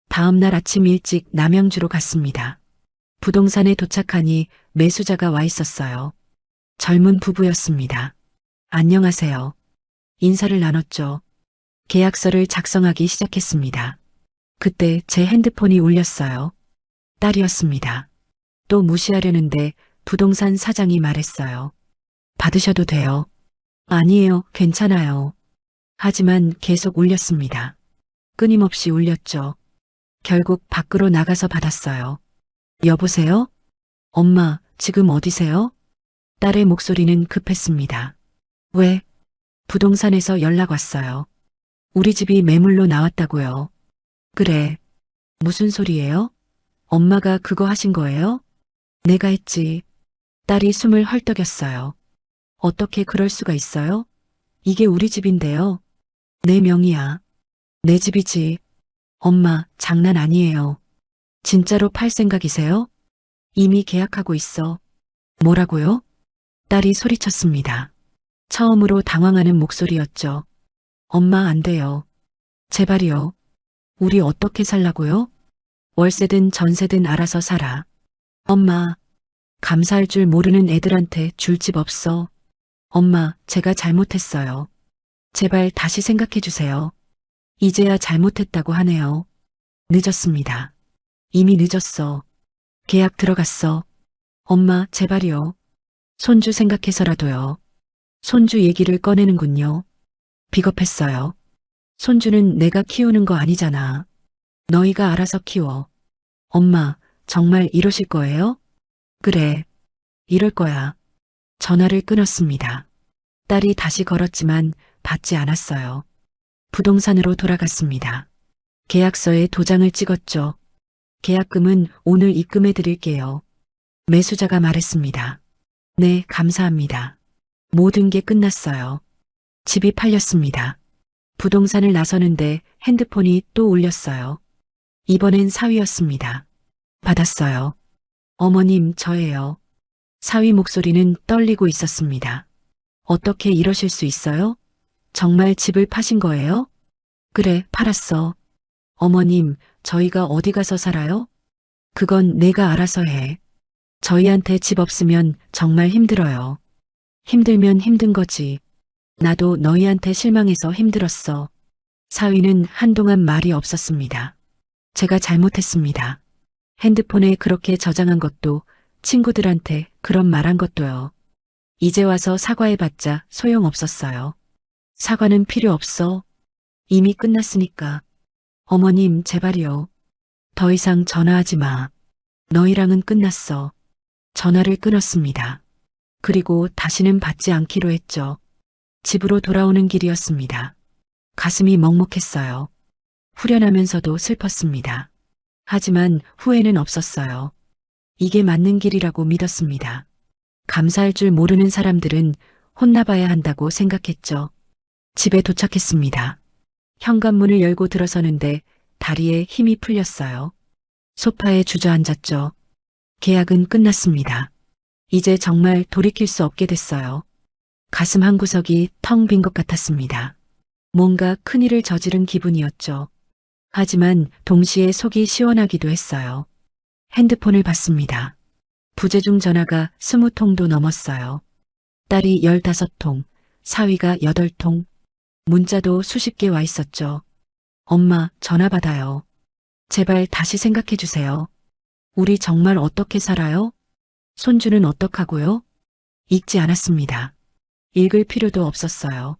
Speaker 1: 다음 날 아침 일찍 남양주로 갔습니다. 부동산에 도착하니 매수자가 와 있었어요. 젊은 부부였습니다. 안녕하세요. 인사를 나눴죠. 계약서를 작성하기 시작했습니다. 그때 제 핸드폰이 울렸어요. 딸이었습니다. 또 무시하려는데 부동산 사장이 말했어요. 받으셔도 돼요. 아니에요, 괜찮아요. 하지만 계속 울렸습니다. 끊임없이 울렸죠. 결국 밖으로 나가서 받았어요. 여보세요? 엄마, 지금 어디세요? 딸의 목소리는 급했습니다. 왜? 부동산에서 연락 왔어요. 우리 집이 매물로 나왔다고요. 그래. 무슨 소리예요? 엄마가 그거 하신 거예요? 내가 했지. 딸이 숨을 헐떡였어요. 어떻게 그럴 수가 있어요? 이게 우리 집인데요. 내 명의야. 내 집이지. 엄마, 장난 아니에요. 진짜로 팔 생각이세요? 이미 계약하고 있어. 뭐라고요? 딸이 소리쳤습니다. 처음으로 당황하는 목소리였죠. 엄마 안 돼요. 제발이요. 우리 어떻게 살라고요? 월세든 전세든 알아서 살아. 엄마, 감사할 줄 모르는 애들한테 줄 집 없어. 엄마, 제가 잘못했어요. 제발 다시 생각해 주세요. 이제야 잘못했다고 하네요. 늦었습니다. 이미 늦었어. 계약 들어갔어. 엄마, 제발이요. 손주 생각해서라도요. 손주 얘기를 꺼내는군요. 비겁했어요. 손주는 내가 키우는 거 아니잖아. 너희가 알아서 키워. 엄마, 정말 이러실 거예요? 그래, 이럴 거야. 전화를 끊었습니다. 딸이 다시 걸었지만 받지 않았어요. 부동산으로 돌아갔습니다. 계약서에 도장을 찍었죠. 계약금은 오늘 입금해 드릴게요. 매수자가 말했습니다. 네, 감사합니다. 모든 게 끝났어요. 집이 팔렸습니다. 부동산을 나서는데 핸드폰이 또 울렸어요. 이번엔 사위였습니다. 받았어요. 어머님, 저예요. 사위 목소리는 떨리고 있었습니다. 어떻게 이러실 수 있어요? 정말 집을 파신 거예요? 그래, 팔았어. 어머님, 저희가 어디 가서 살아요? 그건 내가 알아서 해. 저희한테 집 없으면 정말 힘들어요. 힘들면 힘든 거지. 나도 너희한테 실망해서 힘들었어. 사위는 한동안 말이 없었습니다. 제가 잘못했습니다. 핸드폰에 그렇게 저장한 것도, 친구들한테 그런 말한 것도요. 이제 와서 사과해봤자 소용없었어요. 사과는 필요 없어. 이미 끝났으니까. 어머님, 제발이요. 더 이상 전화하지 마. 너희랑은 끝났어. 전화를 끊었습니다. 그리고 다시는 받지 않기로 했죠. 집으로 돌아오는 길이었습니다. 가슴이 먹먹했어요. 후련하면서도 슬펐습니다. 하지만 후회는 없었어요. 이게 맞는 길이라고 믿었습니다. 감사할 줄 모르는 사람들은 혼나봐야 한다고 생각했죠. 집에 도착했습니다. 현관문을 열고 들어서는데 다리에 힘이 풀렸어요. 소파에 주저앉았죠. 계약은 끝났습니다. 이제 정말 돌이킬 수 없게 됐어요. 가슴 한구석이 텅 빈 것 같았습니다. 뭔가 큰일을 저지른 기분이었죠. 하지만 동시에 속이 시원하기도 했어요. 핸드폰을 받습니다. 부재중 전화가 20통도 넘었어요. 딸이 15통, 사위가 8통, 문자도 수십 개 와 있었죠. 엄마, 전화 받아요. 제발 다시 생각해 주세요. 우리 정말 어떻게 살아요? 손주는 어떡하고요? 읽지 않았습니다. 읽을 필요도 없었어요.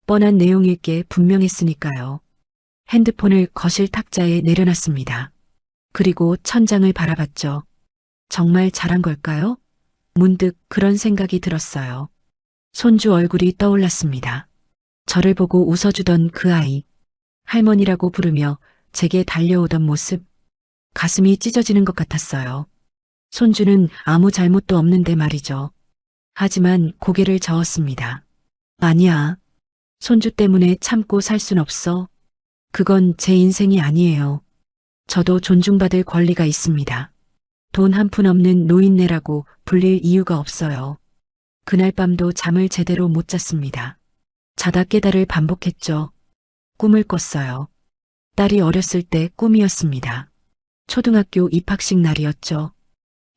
Speaker 1: 뻔한 내용일 게 분명했으니까요. 핸드폰을 거실 탁자에 내려놨습니다. 그리고 천장을 바라봤죠. 정말 잘한 걸까요? 문득 그런 생각이 들었어요. 손주 얼굴이 떠올랐습니다. 저를 보고 웃어주던 그 아이, 할머니라고 부르며 제게 달려오던 모습, 가슴이 찢어지는 것 같았어요. 손주는 아무 잘못도 없는데 말이죠. 하지만 고개를 저었습니다. 아니야. 손주 때문에 참고 살 순 없어. 그건 제 인생이 아니에요. 저도 존중받을 권리가 있습니다. 돈 한 푼 없는 노인네라고 불릴 이유가 없어요. 그날 밤도 잠을 제대로 못 잤습니다. 자다 깨달을 반복했죠. 꿈을 꿨어요. 딸이 어렸을 때 꿈이었습니다. 초등학교 입학식 날이었죠.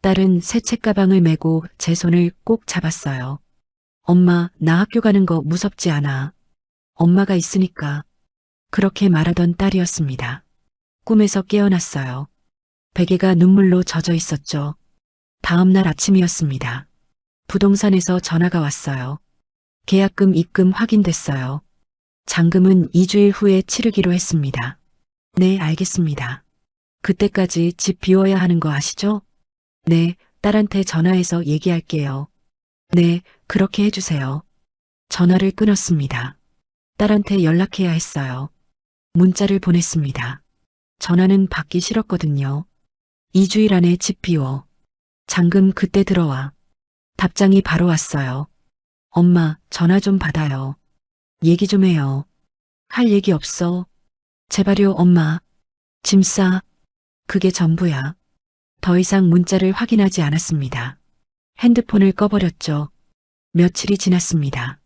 Speaker 1: 딸은 새 책가방을 메고 제 손을 꼭 잡았어요. 엄마, 나 학교 가는 거 무섭지 않아. 엄마가 있으니까. 그렇게 말하던 딸이었습니다. 꿈에서 깨어났어요. 베개가 눈물로 젖어 있었죠. 다음 날 아침이었습니다. 부동산에서 전화가 왔어요. 계약금 입금 확인됐어요. 잔금은 2주일 후에 치르기로 했습니다. 네, 알겠습니다. 그때까지 집 비워야 하는 거 아시죠? 네, 딸한테 전화해서 얘기할게요. 네, 그렇게 해주세요. 전화를 끊었습니다. 딸한테 연락해야 했어요. 문자를 보냈습니다. 전화는 받기 싫었거든요. 2주일 안에 집 비워. 잔금 그때 들어와. 답장이 바로 왔어요. 엄마, 전화 좀 받아요. 얘기 좀 해요. 할 얘기 없어. 제발요, 엄마. 짐 싸. 그게 전부야. 더 이상 문자를 확인하지 않았습니다. 핸드폰을 꺼버렸죠. 며칠이 지났습니다.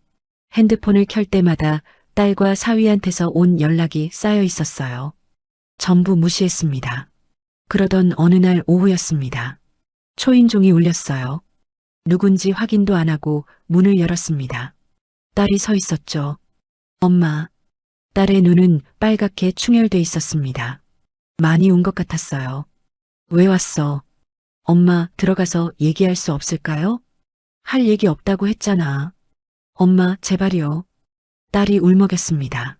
Speaker 1: 핸드폰을 켤 때마다 딸과 사위한테서 온 연락이 쌓여 있었어요. 전부 무시했습니다. 그러던 어느 날 오후였습니다. 초인종이 울렸어요. 누군지 확인도 안 하고 문을 열었습니다. 딸이 서 있었죠. 엄마, 딸의 눈은 빨갛게 충혈돼 있었습니다. 많이 운 것 같았어요. 왜 왔어? 엄마, 들어가서 얘기할 수 없을까요? 할 얘기 없다고 했잖아. 엄마, 제발요. 딸이 울먹였습니다.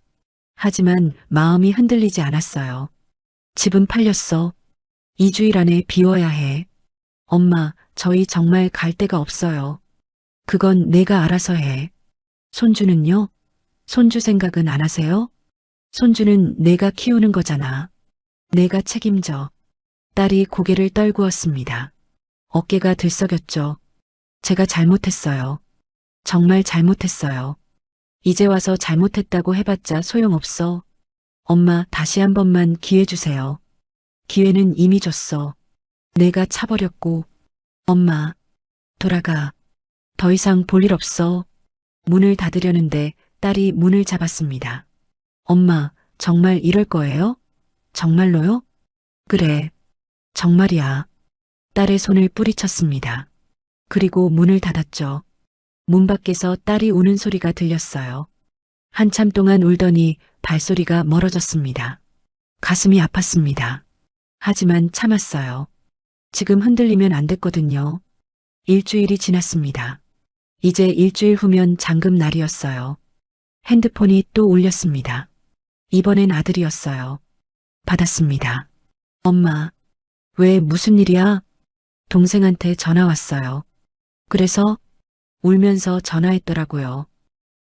Speaker 1: 하지만 마음이 흔들리지 않았어요. 집은 팔렸어. 2주일 안에 비워야 해. 엄마, 저희 정말 갈 데가 없어요. 그건 내가 알아서 해. 손주는요? 손주 생각은 안 하세요? 손주는 내가 키우는 거잖아. 내가 책임져. 딸이 고개를 떨구었습니다. 어깨가 들썩였죠. 제가 잘못했어요. 정말 잘못했어요. 이제 와서 잘못했다고 해봤자 소용없어. 엄마, 다시 한 번만 기회 주세요. 기회는 이미 줬어. 내가 차버렸고. 엄마, 돌아가. 더 이상 볼 일 없어. 문을 닫으려는데 딸이 문을 잡았습니다. 엄마, 정말 이럴 거예요? 정말로요? 그래, 정말이야. 딸의 손을 뿌리쳤습니다. 그리고 문을 닫았죠. 문 밖에서 딸이 우는 소리가 들렸어요. 한참 동안 울더니 발소리가 멀어졌습니다. 가슴이 아팠습니다. 하지만 참았어요. 지금 흔들리면 안 됐거든요. 일주일이 지났습니다. 이제 일주일 후면 잔금 날이었어요. 핸드폰이 또 울렸습니다. 이번엔 아들이었어요. 받았습니다. 엄마, 왜 무슨 일이야? 동생한테 전화 왔어요. 그래서 울면서 전화했더라고요.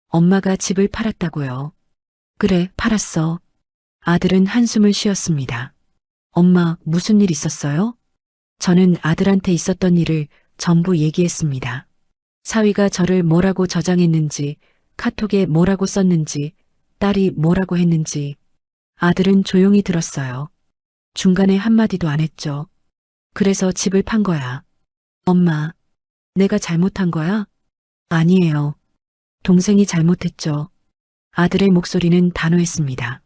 Speaker 1: 엄마가 집을 팔았다고요. 그래, 팔았어. 아들은 한숨을 쉬었습니다. 엄마, 무슨 일 있었어요? 저는 아들한테 있었던 일을 전부 얘기했습니다. 사위가 저를 뭐라고 저장했는지, 카톡에 뭐라고 썼는지, 딸이 뭐라고 했는지. 아들은 조용히 들었어요. 중간에 한마디도 안 했죠. 그래서 집을 판 거야. 엄마, 내가 잘못한 거야? 아니에요. 동생이 잘못했죠. 아들의 목소리는 단호했습니다.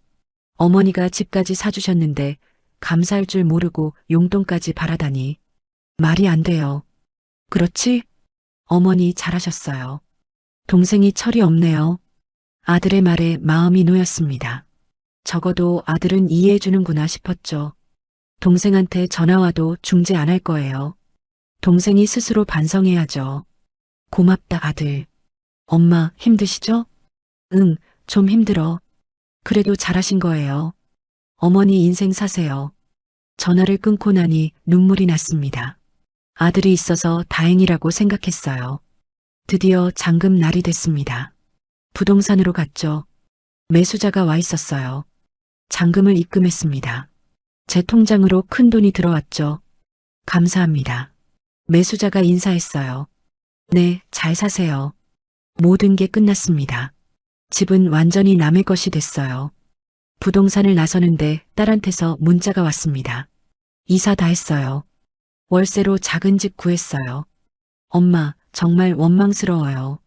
Speaker 1: 어머니가 집까지 사주셨는데 감사할 줄 모르고 용돈까지 바라다니. 말이 안 돼요. 그렇지? 어머니 잘하셨어요. 동생이 철이 없네요. 아들의 말에 마음이 놓였습니다. 적어도 아들은 이해해주는구나 싶었죠. 동생한테 전화 와도 중재 안 할 거예요. 동생이 스스로 반성해야죠. 고맙다, 아들. 엄마, 힘드시죠? 응, 좀 힘들어. 그래도 잘하신 거예요. 어머니 인생 사세요. 전화를 끊고 나니 눈물이 났습니다. 아들이 있어서 다행이라고 생각했어요. 드디어 잔금 날이 됐습니다. 부동산으로 갔죠. 매수자가 와 있었어요. 잔금을 입금했습니다. 제 통장으로 큰 돈이 들어왔죠. 감사합니다. 매수자가 인사했어요. 네, 잘 사세요. 모든 게 끝났습니다. 집은 완전히 남의 것이 됐어요. 부동산을 나서는데 딸한테서 문자가 왔습니다. 이사 다 했어요. 월세로 작은 집 구했어요. 엄마, 정말 원망스러워요.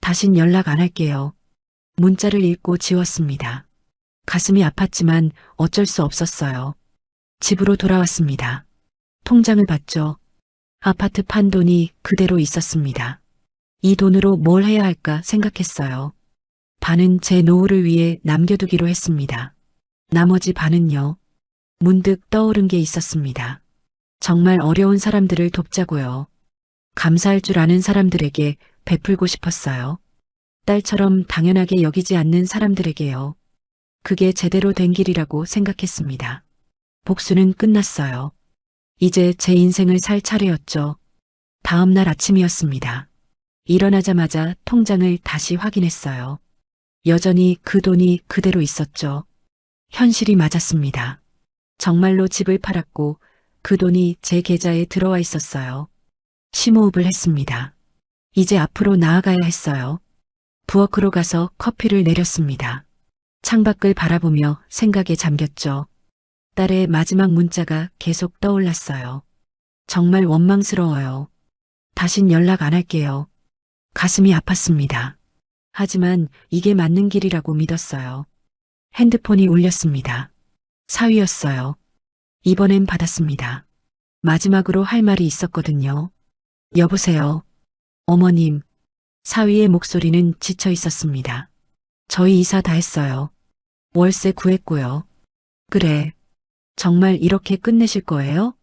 Speaker 1: 다신 연락 안 할게요. 문자를 읽고 지웠습니다. 가슴이 아팠지만 어쩔 수 없었어요. 집으로 돌아왔습니다. 통장을 봤죠. 아파트 판 돈이 그대로 있었습니다. 이 돈으로 뭘 해야 할까 생각했어요. 반은 제 노후를 위해 남겨두기로 했습니다. 나머지 반은요. 문득 떠오른 게 있었습니다. 정말 어려운 사람들을 돕자고요. 감사할 줄 아는 사람들에게 베풀고 싶었어요. 딸처럼 당연하게 여기지 않는 사람들에게요. 그게 제대로 된 길이라고 생각했습니다. 복수는 끝났어요. 이제 제 인생을 살 차례였죠. 다음 날 아침이었습니다. 일어나자마자 통장을 다시 확인했어요. 여전히 그 돈이 그대로 있었죠. 현실이 맞았습니다. 정말로 집을 팔았고 그 돈이 제 계좌에 들어와 있었어요. 심호흡을 했습니다. 이제 앞으로 나아가야 했어요. 부엌으로 가서 커피를 내렸습니다. 창밖을 바라보며 생각에 잠겼죠. 딸의 마지막 문자가 계속 떠올랐어요. 정말 원망스러워요. 다신 연락 안 할게요. 가슴이 아팠습니다. 하지만 이게 맞는 길이라고 믿었어요. 핸드폰이 울렸습니다. 사위였어요. 이번엔 받았습니다. 마지막으로 할 말이 있었거든요. 여보세요. 어머님. 사위의 목소리는 지쳐 있었습니다. 저희 이사 다 했어요. 월세 구했고요. 그래. 정말 이렇게 끝내실 거예요?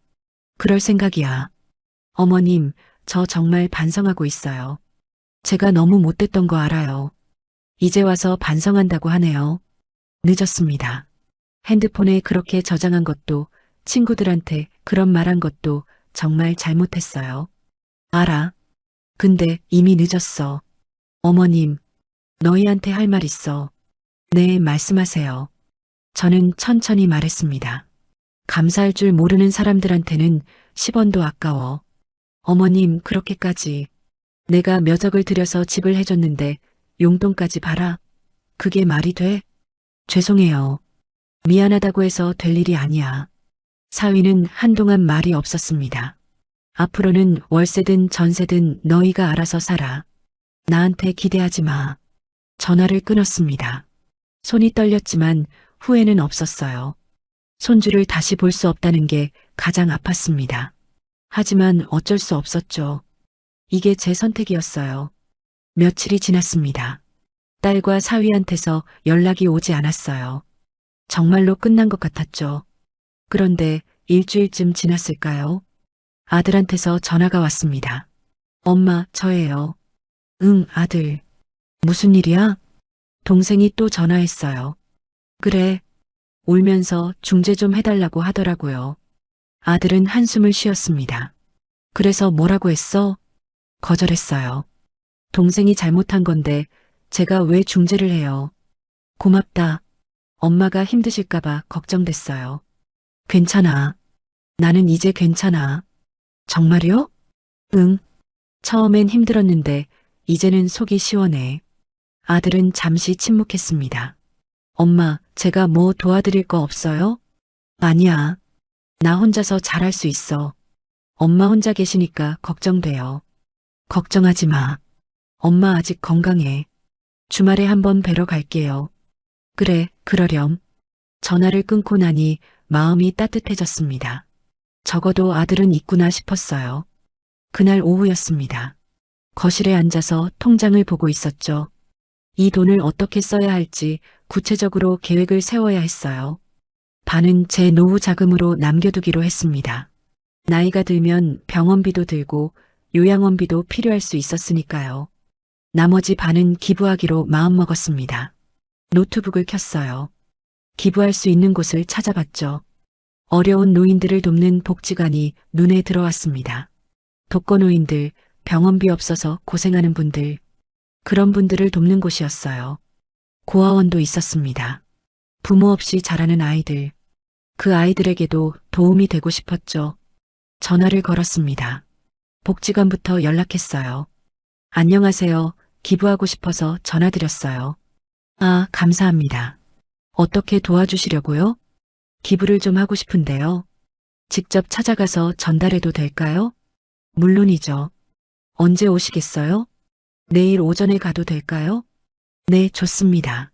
Speaker 1: 그럴 생각이야. 어머님, 저 정말 반성하고 있어요. 제가 너무 못됐던 거 알아요. 이제 와서 반성한다고 하네요. 늦었습니다. 핸드폰에 그렇게 저장한 것도, 친구들한테 그런 말한 것도 정말 잘못했어요. 알아. 근데 이미 늦었어. 어머님, 너희한테 할 말 있어. 네, 말씀하세요. 저는 천천히 말했습니다. 감사할 줄 모르는 사람들한테는 10원도 아까워. 어머님, 그렇게까지. 내가 몇 억을 들여서 집을 해줬는데 용돈까지 봐라. 그게 말이 돼? 죄송해요. 미안하다고 해서 될 일이 아니야. 사위는 한동안 말이 없었습니다. 앞으로는 월세든 전세든 너희가 알아서 살아. 나한테 기대하지 마. 전화를 끊었습니다. 손이 떨렸지만 후회는 없었어요. 손주를 다시 볼 수 없다는 게 가장 아팠습니다. 하지만 어쩔 수 없었죠. 이게 제 선택이었어요. 며칠이 지났습니다. 딸과 사위한테서 연락이 오지 않았어요. 정말로 끝난 것 같았죠. 그런데 일주일쯤 지났을까요? 아들한테서 전화가 왔습니다. 엄마, 저예요. 응, 아들. 무슨 일이야? 동생이 또 전화했어요. 그래. 울면서 중재 좀 해달라고 하더라고요. 아들은 한숨을 쉬었습니다. 그래서 뭐라고 했어? 거절했어요. 동생이 잘못한 건데 제가 왜 중재를 해요? 고맙다. 엄마가 힘드실까봐 걱정됐어요. 괜찮아. 나는 이제 괜찮아. 정말요? 응. 처음엔 힘들었는데 이제는 속이 시원해. 아들은 잠시 침묵했습니다. 엄마, 제가 뭐 도와드릴 거 없어요? 아니야. 나 혼자서 잘할 수 있어. 엄마 혼자 계시니까 걱정돼요. 걱정하지 마. 엄마 아직 건강해. 주말에 한번 뵈러 갈게요. 그래, 그러렴. 전화를 끊고 나니 마음이 따뜻해졌습니다. 적어도 아들은 있구나 싶었어요. 그날 오후였습니다. 거실에 앉아서 통장을 보고 있었죠. 이 돈을 어떻게 써야 할지 구체적으로 계획을 세워야 했어요. 반은 제 노후 자금으로 남겨두기로 했습니다. 나이가 들면 병원비도 들고 요양원비도 필요할 수 있었으니까요. 나머지 반은 기부하기로 마음먹었습니다. 노트북을 켰어요. 기부할 수 있는 곳을 찾아봤죠. 어려운 노인들을 돕는 복지관이 눈에 들어왔습니다. 독거노인들, 병원비 없어서 고생하는 분들, 그런 분들을 돕는 곳이었어요. 고아원도 있었습니다. 부모 없이 자라는 아이들, 그 아이들에게도 도움이 되고 싶었죠. 전화를 걸었습니다. 복지관부터 연락했어요. 안녕하세요. 기부하고 싶어서 전화드렸어요. 아, 감사합니다. 어떻게 도와주시려고요? 기부를 좀 하고 싶은데요. 직접 찾아가서 전달해도 될까요? 물론이죠. 언제 오시겠어요? 내일 오전에 가도 될까요? 네, 좋습니다.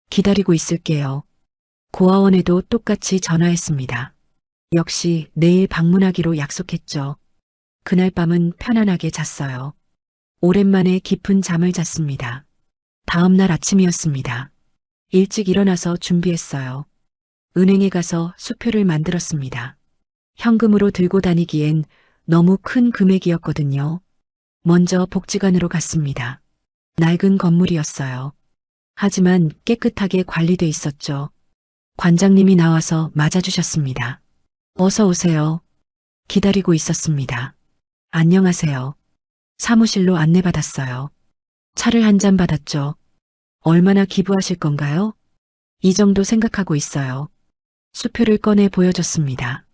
Speaker 1: 기다리고 있을게요. 고아원에도 똑같이 전화했습니다. 역시 내일 방문하기로 약속했죠. 그날 밤은 편안하게 잤어요. 오랜만에 깊은 잠을 잤습니다. 다음 날 아침이었습니다. 일찍 일어나서 준비했어요. 은행에 가서 수표를 만들었습니다. 현금으로 들고 다니기엔 너무 큰 금액이었거든요. 먼저 복지관으로 갔습니다. 낡은 건물이었어요. 하지만 깨끗하게 관리돼 있었죠. 관장님이 나와서 맞아주셨습니다. 어서 오세요. 기다리고 있었습니다. 안녕하세요. 사무실로 안내받았어요. 차를 한 잔 받았죠. 얼마나 기부하실 건가요? 이 정도 생각하고 있어요. 수표를 꺼내 보여줬습니다.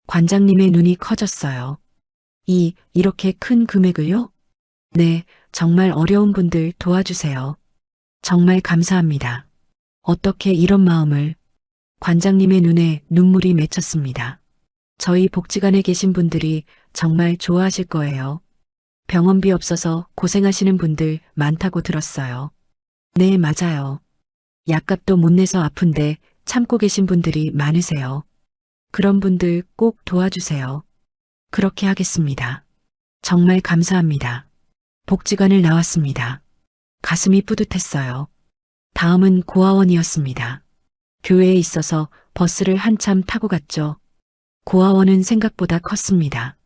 Speaker 1: 관장님의 눈이 커졌어요. 이렇게 큰 금액을요? 네, 정말 어려운 분들 도와주세요. 정말 감사합니다. 어떻게 이런 마음을. 관장님의 눈에 눈물이 맺혔습니다. 저희 복지관에 계신 분들이 정말 좋아하실 거예요. 병원비 없어서 고생하시는 분들 많다고 들었어요. 네, 맞아요. 약값도 못 내서 아픈데 참고 계신 분들이 많으세요. 그런 분들 꼭 도와주세요. 그렇게 하겠습니다. 정말 감사합니다. 복지관을 나왔습니다. 가슴이 뿌듯했어요. 다음은 고아원이었습니다. 교회에 있어서 버스를 한참 타고 갔죠. 고아원은 생각보다 컸습니다.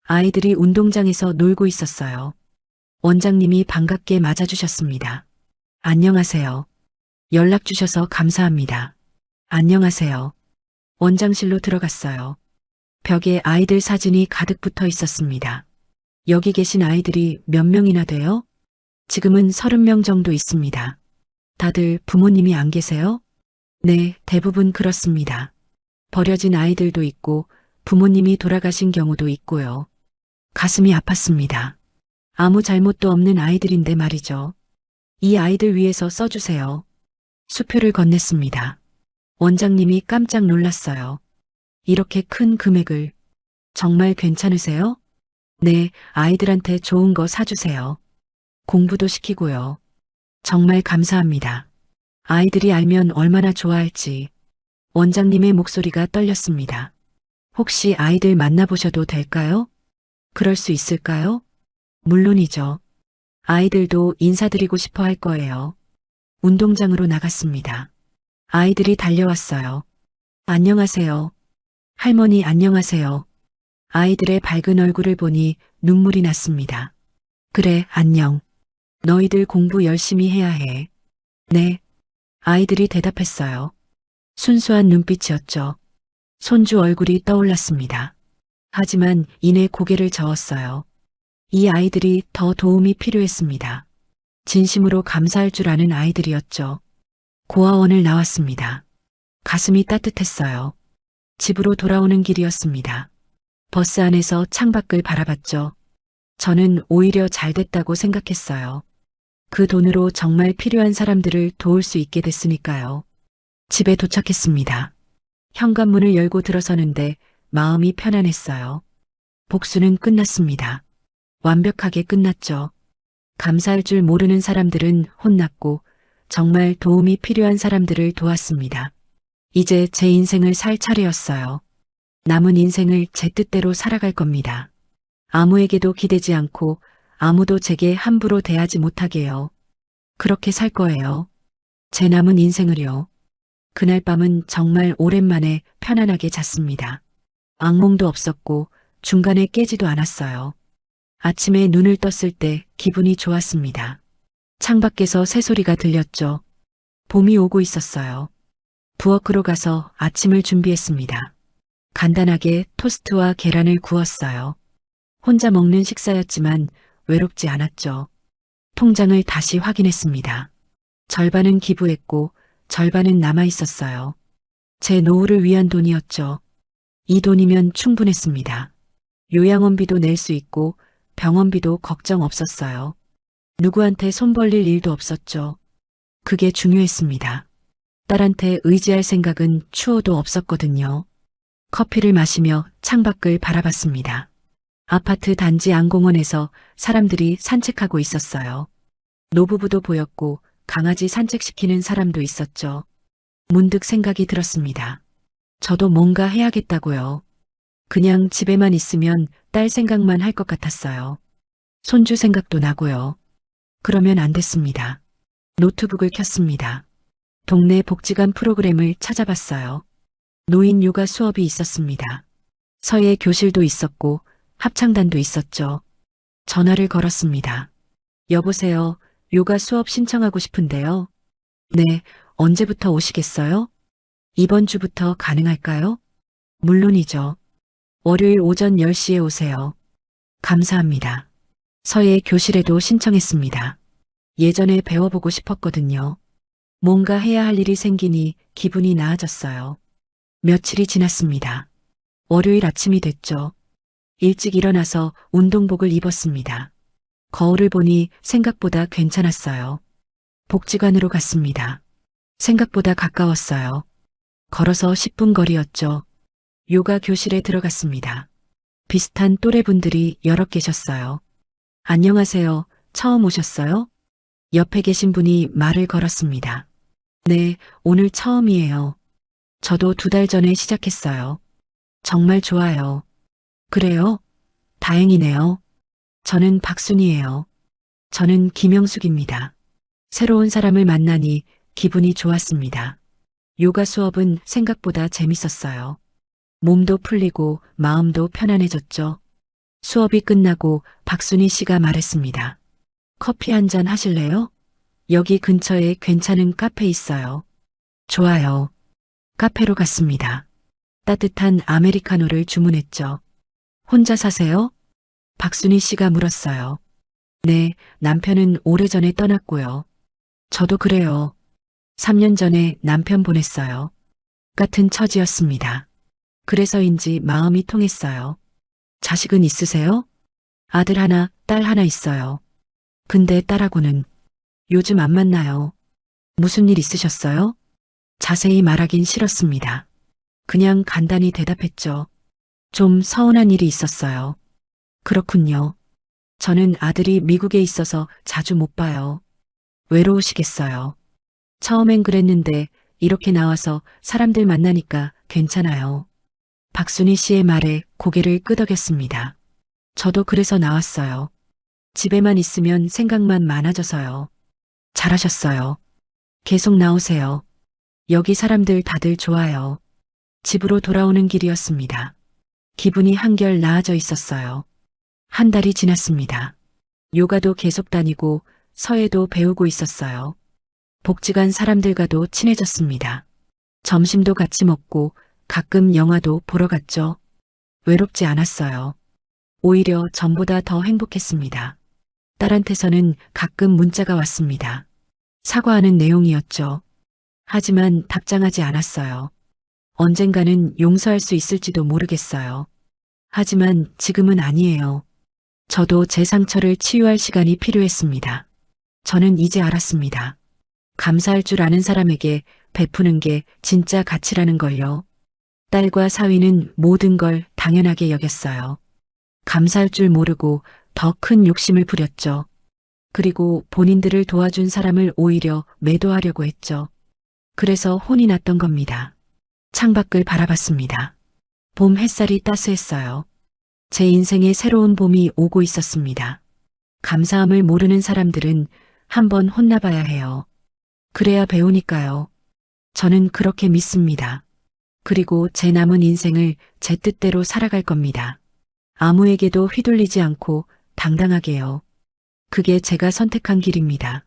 Speaker 1: 아이들이 운동장에서 놀고 있었어요. 원장님이 반갑게 맞아주셨습니다. 안녕하세요. 연락 주셔서 감사합니다. 안녕하세요. 원장실로 들어갔어요. 벽에 아이들 사진이 가득 붙어 있었습니다. 여기 계신 아이들이 몇 명이나 돼요? 지금은 30명 정도 있습니다. 다들 부모님이 안 계세요? 네, 대부분 그렇습니다. 버려진 아이들도 있고 부모님이 돌아가신 경우도 있고요. 가슴이 아팠습니다. 아무 잘못도 없는 아이들인데 말이죠. 이 아이들 위해서 써주세요. 수표를 건넸습니다. 원장님이 깜짝 놀랐어요. 이렇게 큰 금액을 정말 괜찮으세요? 네, 아이들한테 좋은 거 사주세요. 공부도 시키고요. 정말 감사합니다. 아이들이 알면 얼마나 좋아할지. 원장님의 목소리가 떨렸습니다. 혹시 아이들 만나보셔도 될까요? 그럴 수 있을까요? 물론이죠. 아이들도 인사드리고 싶어 할 거예요. 운동장으로 나갔습니다. 아이들이 달려왔어요. 안녕하세요. 할머니 안녕하세요. 아이들의 밝은 얼굴을 보니 눈물이 났습니다. 그래, 안녕. 너희들 공부 열심히 해야 해. 네. 아이들이 대답했어요. 순수한 눈빛이었죠. 손주 얼굴이 떠올랐습니다. 하지만 이내 고개를 저었어요. 이 아이들이 더 도움이 필요했습니다. 진심으로 감사할 줄 아는 아이들이었죠. 고아원을 나왔습니다. 가슴이 따뜻했어요. 집으로 돌아오는 길이었습니다. 버스 안에서 창밖을 바라봤죠. 저는 오히려 잘 됐다고 생각했어요. 그 돈으로 정말 필요한 사람들을 도울 수 있게 됐으니까요. 집에 도착했습니다. 현관문을 열고 들어서는데 마음이 편안했어요. 복수는 끝났습니다. 완벽하게 끝났죠. 감사할 줄 모르는 사람들은 혼났고 정말 도움이 필요한 사람들을 도왔습니다. 이제 제 인생을 살 차례였어요. 남은 인생을 제 뜻대로 살아갈 겁니다. 아무에게도 기대지 않고 아무도 제게 함부로 대하지 못하게요. 그렇게 살 거예요. 제 남은 인생을요. 그날 밤은 정말 오랜만에 편안하게 잤습니다. 악몽도 없었고 중간에 깨지도 않았어요. 아침에 눈을 떴을 때 기분이 좋았습니다. 창밖에서 새소리가 들렸죠. 봄이 오고 있었어요. 부엌으로 가서 아침을 준비했습니다. 간단하게 토스트와 계란을 구웠어요. 혼자 먹는 식사였지만 외롭지 않았죠. 통장을 다시 확인했습니다. 절반은 기부했고 절반은 남아 있었어요. 제 노후를 위한 돈이었죠. 이 돈이면 충분했습니다. 요양원비도 낼 수 있고 병원비도 걱정 없었어요. 누구한테 손 벌릴 일도 없었죠. 그게 중요했습니다. 딸한테 의지할 생각은 추호도 없었거든요. 커피를 마시며 창밖을 바라봤습니다. 아파트 단지 안공원에서 사람들이 산책하고 있었어요. 노부부도 보였고 강아지 산책시키는 사람도 있었죠. 문득 생각이 들었습니다. 저도 뭔가 해야겠다고요. 그냥 집에만 있으면 딸 생각만 할 것 같았어요. 손주 생각도 나고요. 그러면 안 됐습니다. 노트북을 켰습니다. 동네 복지관 프로그램을 찾아봤어요. 노인 요가 수업이 있었습니다. 서예 교실도 있었고 합창단도 있었죠. 전화를 걸었습니다. 여보세요. 요가 수업 신청하고 싶은데요. 네, 언제부터 오시겠어요? 이번 주부터 가능할까요? 물론이죠. 월요일 오전 10시에 오세요. 감사합니다. 서예 교실에도 신청했습니다. 예전에 배워보고 싶었거든요. 뭔가 해야 할 일이 생기니 기분이 나아졌어요. 며칠이 지났습니다. 월요일 아침이 됐죠. 일찍 일어나서 운동복을 입었습니다. 거울을 보니 생각보다 괜찮았어요. 복지관으로 갔습니다. 생각보다 가까웠어요. 걸어서 10분 거리였죠. 요가 교실에 들어갔습니다. 비슷한 또래분들이 여럿 계셨어요. 안녕하세요. 처음 오셨어요? 옆에 계신 분이 말을 걸었습니다. 네, 오늘 처음이에요. 저도 2달 전에 시작했어요. 정말 좋아요. 그래요? 다행이네요. 저는 박순이에요. 저는 김영숙입니다. 새로운 사람을 만나니 기분이 좋았습니다. 요가 수업은 생각보다 재밌었어요. 몸도 풀리고 마음도 편안해졌죠. 수업이 끝나고 박순희 씨가 말했습니다. 커피 한 잔 하실래요? 여기 근처에 괜찮은 카페 있어요. 좋아요. 카페로 갔습니다. 따뜻한 아메리카노를 주문했죠. 혼자 사세요? 박순희 씨가 물었어요. 네, 남편은 오래전에 떠났고요. 저도 그래요. 3년 전에 남편 보냈어요. 같은 처지였습니다. 그래서인지 마음이 통했어요. 자식은 있으세요? 아들 하나, 딸 하나 있어요. 근데 딸하고는 요즘 안 만나요. 무슨 일 있으셨어요? 자세히 말하긴 싫었습니다. 그냥 간단히 대답했죠. 좀 서운한 일이 있었어요. 그렇군요. 저는 아들이 미국에 있어서 자주 못 봐요. 외로우시겠어요. 처음엔 그랬는데 이렇게 나와서 사람들 만나니까 괜찮아요. 박순희 씨의 말에 고개를 끄덕였습니다. 저도 그래서 나왔어요. 집에만 있으면 생각만 많아져서요. 잘하셨어요. 계속 나오세요. 여기 사람들 다들 좋아요. 집으로 돌아오는 길이었습니다. 기분이 한결 나아져 있었어요. 한 달이 지났습니다. 요가도 계속 다니고 서예도 배우고 있었어요. 복지관 사람들과도 친해졌습니다. 점심도 같이 먹고 가끔 영화도 보러 갔죠. 외롭지 않았어요. 오히려 전보다 더 행복했습니다. 딸한테서는 가끔 문자가 왔습니다. 사과하는 내용이었죠. 하지만 답장하지 않았어요. 언젠가는 용서할 수 있을지도 모르겠어요. 하지만 지금은 아니에요. 저도 제 상처를 치유할 시간이 필요했습니다. 저는 이제 알았습니다. 감사할 줄 아는 사람에게 베푸는 게 진짜 가치라는 걸요. 딸과 사위는 모든 걸 당연하게 여겼어요. 감사할 줄 모르고 더 큰 욕심을 부렸죠. 그리고 본인들을 도와준 사람을 오히려 매도하려고 했죠. 그래서 혼이 났던 겁니다. 창밖을 바라봤습니다. 봄 햇살이 따스했어요. 제 인생에 새로운 봄이 오고 있었습니다. 감사함을 모르는 사람들은 한번 혼나봐야 해요. 그래야 배우니까요. 저는 그렇게 믿습니다. 그리고 제 남은 인생을 제 뜻대로 살아갈 겁니다. 아무에게도 휘둘리지 않고 당당하게요. 그게 제가 선택한 길입니다.